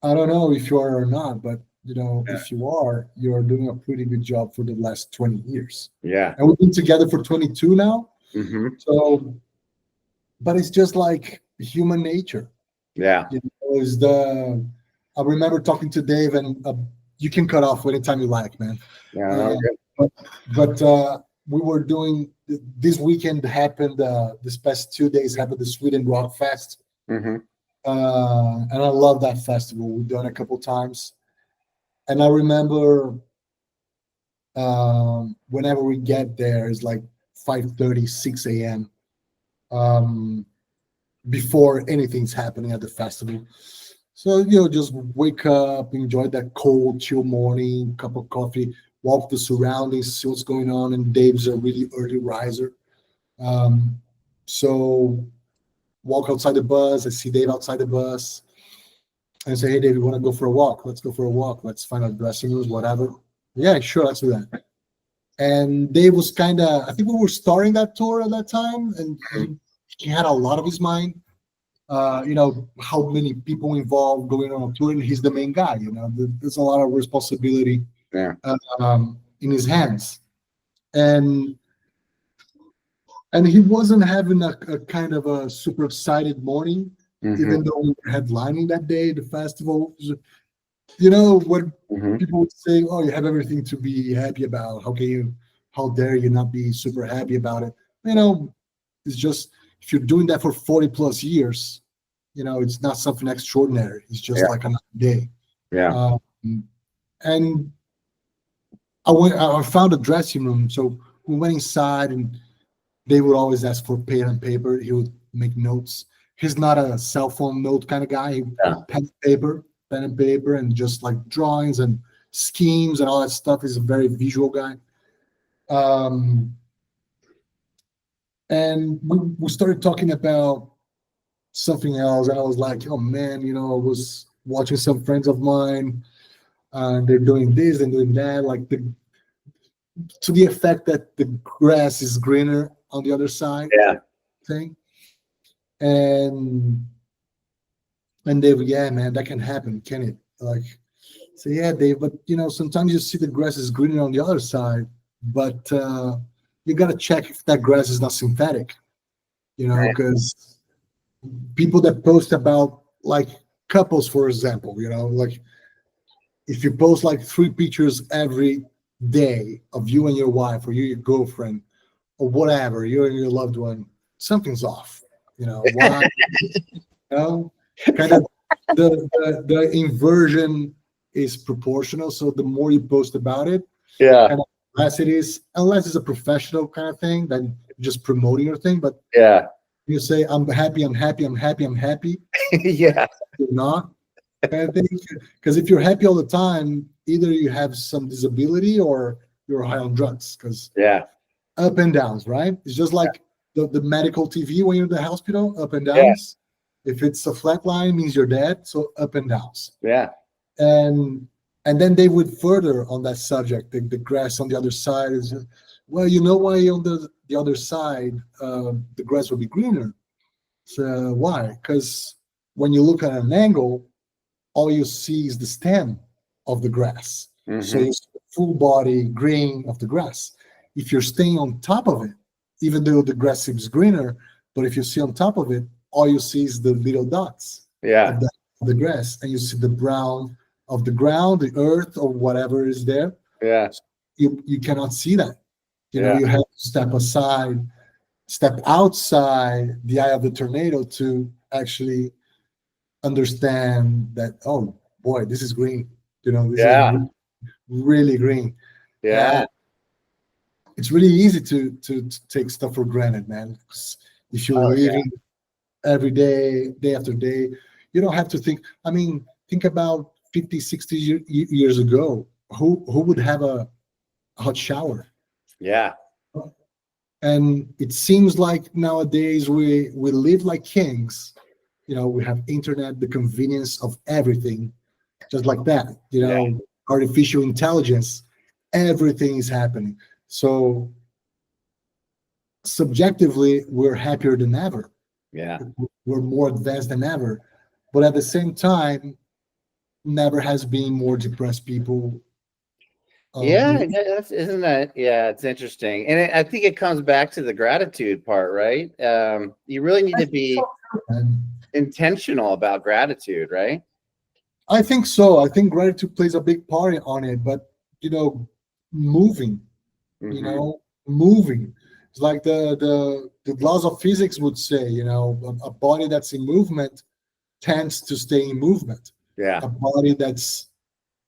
I don't know if you are or not, but if you are, you're doing a pretty good job for the last 20 years. Yeah. And we've been together for 22 now. Mm-hmm. So, but it's just like human nature. Yeah. I remember talking to Dave, and you can cut off anytime you like, man. Yeah. No, But we were doing this weekend happened. This past 2 days happened the Sweden Rock Fest, mm-hmm. And I love that festival. We've done it a couple times, and I remember whenever we get there, it's like 5:30, 6 a.m. Before anything's happening at the festival. So just wake up, enjoy that cold, chill morning, cup of coffee, walk the surroundings, see what's going on. And Dave's a really early riser, so walk outside the bus. I see Dave outside the bus, and I say, "Hey, Dave, you want to go for a walk? Let's go for a walk. Let's find out dressing rooms, whatever." Yeah, sure, let's do that. And Dave was I think we were starting that tour at that time, and he had a lot of his mind. How many people involved going on a tour, and he's the main guy. There's a lot of responsibility in his hands, and he wasn't having a kind of a super excited morning, even though we were headlining that day, the festival. What people would say, "Oh, you have everything to be happy about. How dare you not be super happy about it?" It's just, if you're doing that for 40 plus years, it's not something extraordinary. It's just like another day. Yeah. And I found a dressing room. So we went inside, and they would always ask for pen and paper. He would make notes. He's not a cell phone note kind of guy. Pen and paper, and just like drawings and schemes and all that stuff. He's a very visual guy. And we started talking about something else, and I was like, "Oh man, I was watching some friends of mine, and they're doing this and doing that, like to the effect that the grass is greener on the other side." Yeah. Thing. And Dave, yeah, man, that can happen, can it? Like, say, yeah, Dave, but sometimes you see the grass is greener on the other side, but you gotta check if that grass is not synthetic, because people that post about like couples, for example, like if you post like 3 pictures every day of you and your wife, or you your girlfriend, or whatever, you and your loved one, something's off. Why? Kind of the inversion is proportional. So the more you post about it, kind of less it is, unless it's a professional kind of thing, then just promoting your thing. But you say, "I'm happy, I'm happy, I'm happy, I'm happy." Yeah. You're not. Kind of thing. Because if you're happy all the time, either you have some disability or you're high on drugs. Because up and downs, right? It's just like the medical TV when you're in the hospital, up and downs. If it's a flat line, means you're dead. So up and downs. Yeah. And then they would further on that subject. The grass on the other side is, well, you know why on the other side the grass will be greener? So why? Because when you look at an angle, all you see is the stem of the grass. So you see the full body green of the grass. If you're staying on top of it, even though the grass seems greener, but if you see on top of it, all you see is the little dots Yeah. of the grass, and you see the brown of the ground, the earth, or whatever is there. Yeah. You cannot see that. Yeah. You have to step outside the eye of the tornado to actually understand that, oh boy, this is green. This is Yeah. really green. Yeah. And it's really easy to take stuff for granted, man. 'Cause if you Oh live yeah. in every day, day after day, you don't have to think. I mean, think about 50, 60 years ago. Who would have a hot shower? Yeah. And it seems like nowadays we live like kings. We have internet, the convenience of everything, just like that. Yeah. Artificial intelligence, everything is happening. So subjectively, we're happier than ever. Yeah. We're more advanced than ever. But at the same time, never has been more depressed people. Yeah, isn't that? Yeah, it's interesting, and I think it comes back to the gratitude part, right? You really need to be And intentional about gratitude, right? I think so. I think gratitude plays a big part on it. But moving, you Hmm. know, moving. It's like the laws of physics would say. A body that's in movement tends to stay in movement. Yeah. A body that's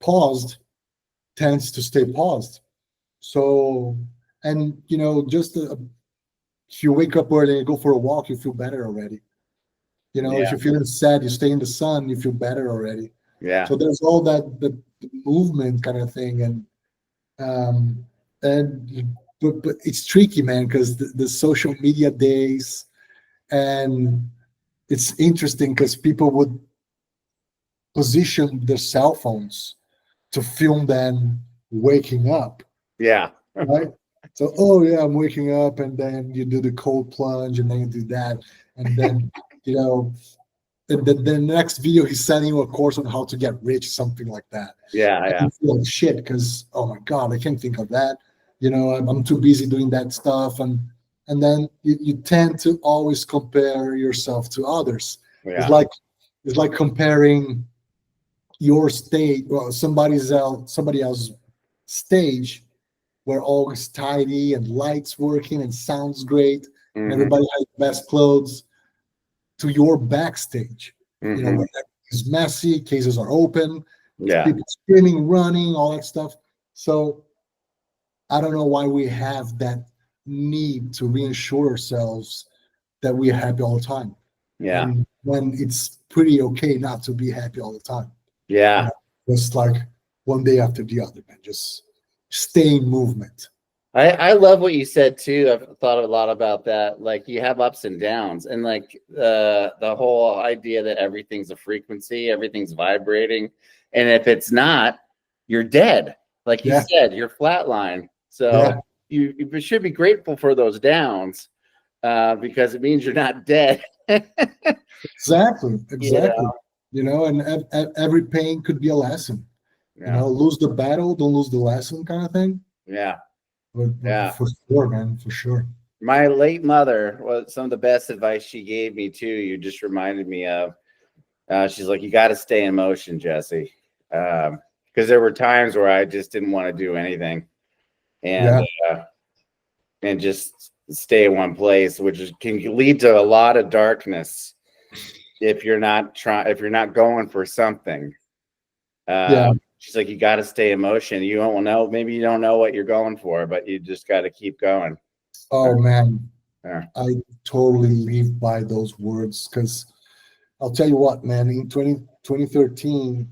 paused tends to stay paused. So, and just if you wake up early and go for a walk, you feel better already. If Yeah. you're feeling sad, you stay in the sun, you feel better already. Yeah. So there's all that the movement kind of thing, um, and but it's tricky, man, because the social media days, and it's interesting because people would position their cell phones to film them waking up, Yeah. right? So, oh yeah, I'm waking up, and then you do the cold plunge, and then you do that, and then you know, and then the next video he's sending you a course on how to get rich, something like that. Yeah. And Yeah. you feel like shit because oh my god, I can't think of that. I'm too busy doing that stuff, and then you tend to always compare yourself to others. It's Yeah. like it's like comparing your state, well, somebody else's stage where all is tidy and lights working and sounds great and Hmm. everybody has the best clothes to your backstage, Hmm. where everything's messy, cases are open, Yeah. people screaming, running, all that stuff. So I don't know why we have that need to reassure ourselves that we're happy all the time. Yeah. When it's pretty okay not to be happy all the time. You Yeah. know, just like one day after the other, man. Just stay in movement. I love what you said too. I've thought a lot about that. Like you have ups and downs, and like the whole idea that everything's a frequency, everything's vibrating, and if it's not, you're dead. Like you Yeah, said, you're flatline. So yeah, you should be grateful for those downs because it means you're not dead. exactly, You know? exactly. And every pain could be a lesson. Yeah, Lose the battle, don't lose the lesson, kind of thing. yeah, But yeah. for sure, man, for sure. My late mother was some of the best advice she gave me too. You just reminded me of. She's like, you got to stay in motion, Jesse, because there were times where I just didn't want to do anything, and Yeah, uh, and just stay in one place, can lead to a lot of darkness if you're not going for something. yeah. She's like, you got to stay in motion. You don't know, maybe you don't know what you're going for, but you just got to keep going. Oh man, Uh, I totally live by those words because I'll tell you what, man. In 2013,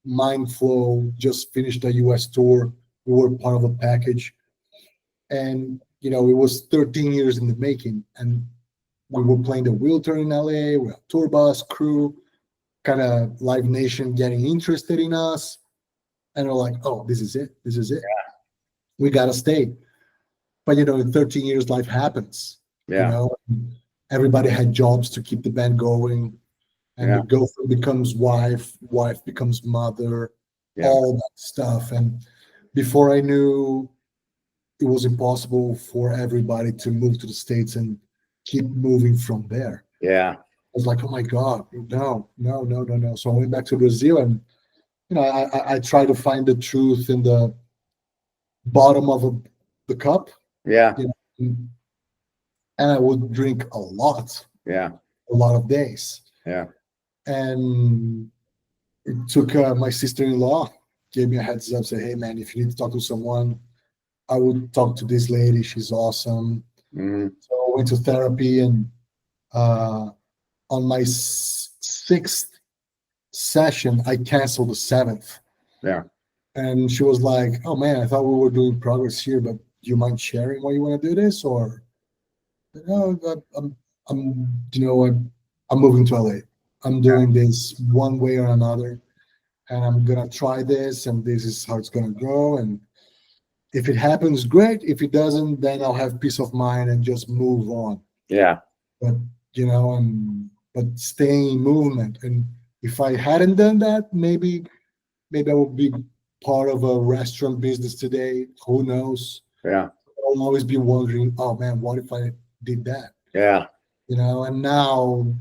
Mindflow just finished a US tour. We were part of a package, and it was 13 years in the making. And we were playing the wheelchair in LA. We had tour bus crew, kind of Live Nation getting interested in us, and we're like, "Oh, this is it. This is it. We gotta stay." But in 13 years, life happens. You yeah, know, everybody had jobs to keep the band going, and the yeah, girlfriend becomes wife, wife becomes mother, yeah, all that stuff. And before I knew, it was impossible for everybody to move to the States and keep moving from there. yeah, was like, oh my God, no, no, no, no, no. So I went back to Brazil, and I try to find the truth in the bottom of the cup, Yeah. you know, and I would drink Yeah. a lot of days. Yeah. And it took my sister-in-law gave me a heads up, say, hey man, if you need to talk to someone, I would talk to this lady. She's awesome. Hmm. So I went to therapy, and uh, on my sixth session, I canceled the seventh. Yeah. And she was like, "Oh man, I thought we were doing progress here, but do you mind sharing why you want to do this?" Or, no, I'm moving to LA. I'm doing this one way or another, and I'm gonna try this, and this is how it's gonna go. And if it happens, great. If it doesn't, then I'll have peace of mind and just move on. Yeah. But but staying in movement. And if I hadn't done that, maybe I would be part of a restaurant business today. Who knows? Yeah. I'll always be wondering, oh man, what if I did that? Yeah. And now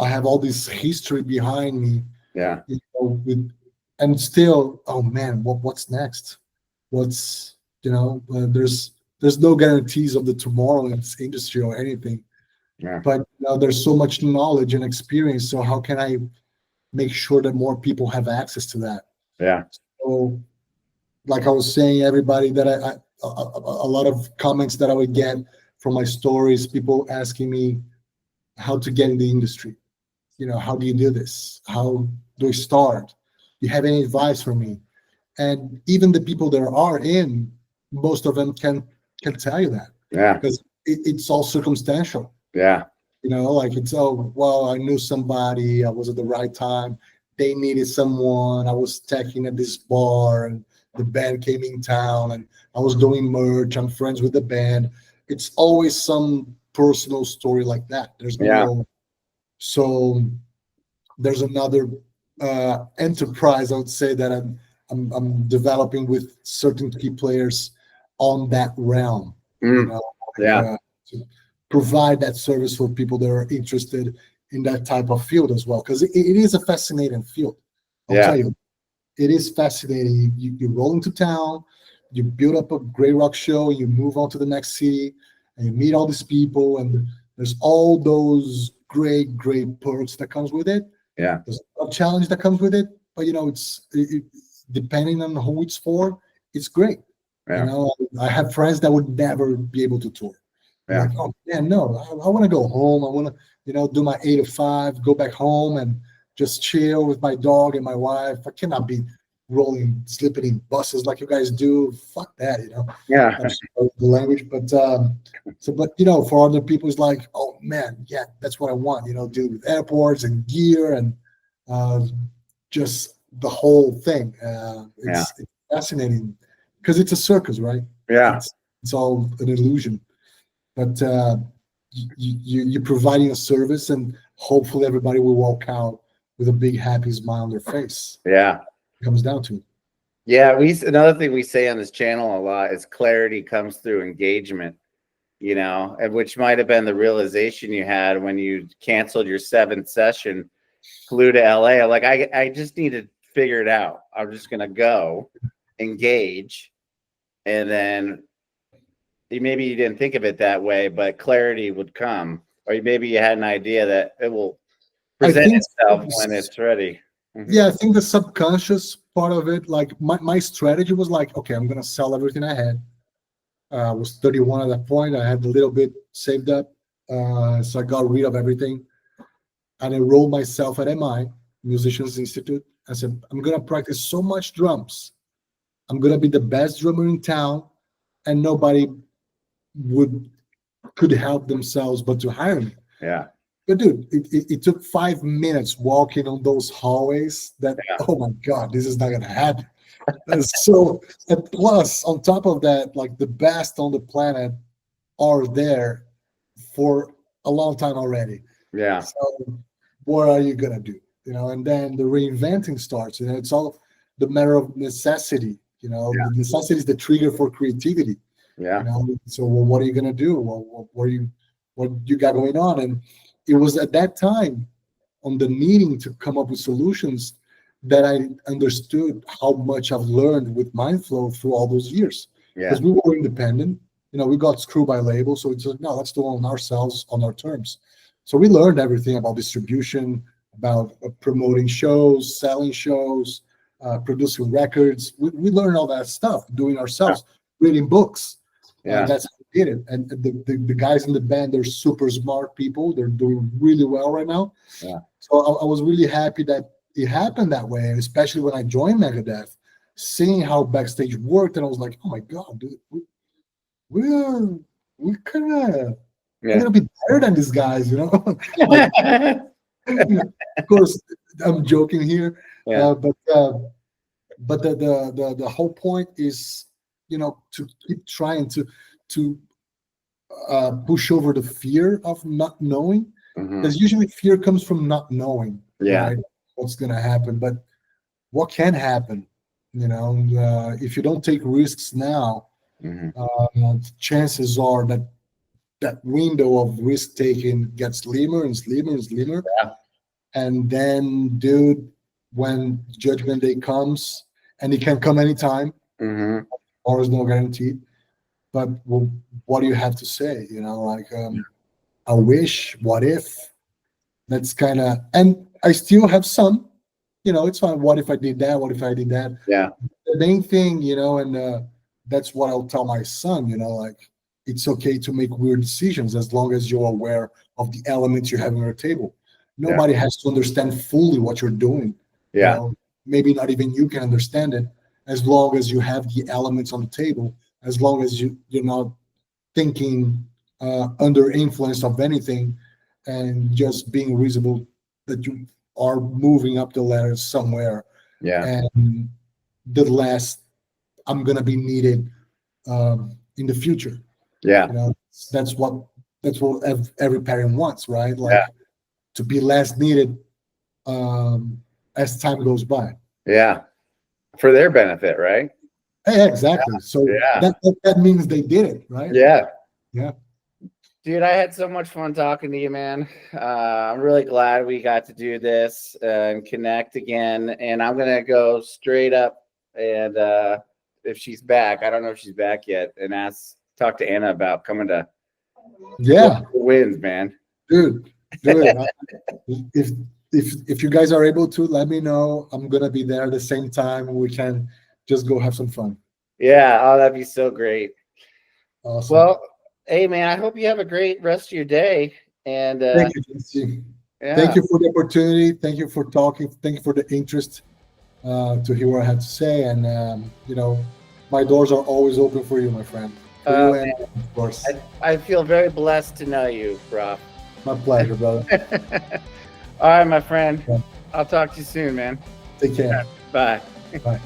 I have all this history behind me, Yeah. and still, oh man, what's next? What's there's no guarantees of the tomorrow in this industry or anything, Yeah. but there's so much knowledge and experience. So how can I make sure that more people have access to that? Yeah. So, like I was saying, everybody that a lot of comments that I would get from my stories, people asking me how to get in the industry. How do you do this? How do I start? Do you have any advice for me? And even the people that are in, most of them can tell you that, Yeah. because it's all circumstantial. Yeah. Like it's, oh well, I knew somebody, I was at the right time, they needed someone, I was teching at this bar, and the band came in town, and I was doing merch, I'm friends with the band. It's always some personal story like that. Yeah. So there's another enterprise, I would say, that I'm developing with certain key players on that realm. Mm. Like, Yeah. to provide that service for people that are interested in that type of field as well, because it is a fascinating field. I'll Yeah. tell you, it is fascinating. You roll into town, you build up a great rock show, you move on to the next city, and you meet all these people, and there's all those great perks that comes with it. Yeah. There's a challenge that comes with it, but depending on who it's for, it's great. Yeah. I have friends that would never be able to tour. They're Yeah. like, oh man, no, I want to go home. I want to, do my 8 to 5, go back home and just chill with my dog and my wife. I cannot be slipping in buses like you guys do. Fuck that, Yeah. I'm sorry for the language, but for other people, it's like, oh man, yeah, that's what I want. Deal with airports and gear and uh, just the whole thing. It's fascinating because it's a circus, right? Yeah. It's all an illusion, but you're providing a service, and hopefully everybody will walk out with a big happy smile on their face. Yeah. It comes down to it. Yeah, another thing we say on this channel a lot is clarity comes through engagement, and which might have been the realization you had when you canceled your 7th session, flew to LA. Like, I just need to figure it out. I'm just gonna go engage, and then maybe you didn't think of it that way, but clarity would come, or maybe you had an idea that it will present itself when it's ready. Mm-hmm. Yeah, I think the subconscious part of it, like my strategy was like, okay, I'm gonna sell everything I had. I was 31 at that point. I had a little bit saved up, so I got rid of everything, and I enrolled myself at MI, Musicians Institute. I said, I'm gonna practice so much drums. I'm gonna be the best drummer in town, and nobody could help themselves but to hire me. Yeah. But dude, it took 5 minutes walking on those hallways that, oh my God, this is not gonna happen. And plus, on top of that, like the best on the planet are there for a long time already. Yeah. So what are you gonna do? And then the reinventing starts. It's all the matter of necessity. The necessity is the trigger for creativity. Yeah. So what are you gonna do? What you got going on? And it was at that time on the needing to come up with solutions that I understood how much I've learned with Mindflow through all those years. Yeah. Because we were independent, we got screwed by label, so it's like, no, let's do it on ourselves, on our terms. So we learned everything about distribution, about promoting shows, selling shows, producing records. We learned all that stuff doing ourselves, reading books. Yeah. That's how we did it. And the guys in the band, they're super smart people. They're doing really well right now. Yeah. So I was really happy that it happened that way, and especially when I joined Megadeth, seeing how backstage worked, and I was like, oh my God, dude, we're kind of be better than these guys, Like, of course, I'm joking here, but the whole point is, to keep trying to push over the fear of not knowing, because usually fear comes from not knowing, right, what's going to happen. But what can happen, if you don't take risks now, chances are that window of risk taking gets slimmer and slimmer and slimmer. And then, dude, when Judgment Day comes, and it can come anytime, or is no guarantee. But what do you have to say? I wish, what if? That's kind of, and I still have some, it's fine. What if I did that? What if I did that? Yeah. The main thing, and that's what I'll tell my son, like, it's okay to make weird decisions as long as you're aware of the elements you have on your table. Nobody has to understand fully what you're doing. Maybe not even you can understand it, as long as you have the elements on the table, as long as you're not thinking under influence of anything, and just being reasonable that you are moving up the ladder somewhere. And the last, I'm going to be needed in the future. That's what every parent wants, right? Like, to be less needed as time goes by. For their benefit, right? Hey, exactly. So that means they did it, right? Yeah. Dude, I had so much fun talking to you, man. I'm really glad we got to do this and connect again. And I'm gonna go straight up and if she's back, I don't know if she's back yet, and talk to Anna about coming to wins, man. Dude, if you guys are able to, let me know. I'm gonna be there at the same time. We can just go have some fun. Yeah, oh, that'd be so great. Awesome. Well, hey, man, I hope you have a great rest of your day. And thank you, JC. Thank you for the opportunity. Thank you for talking. Thank you for the interest to hear what I have to say. And my doors are always open for you, my friend. And, of course. I feel very blessed to know you, Raf. My pleasure, brother. All right, my friend. I'll talk to you soon, man. Take care. Bye. Bye.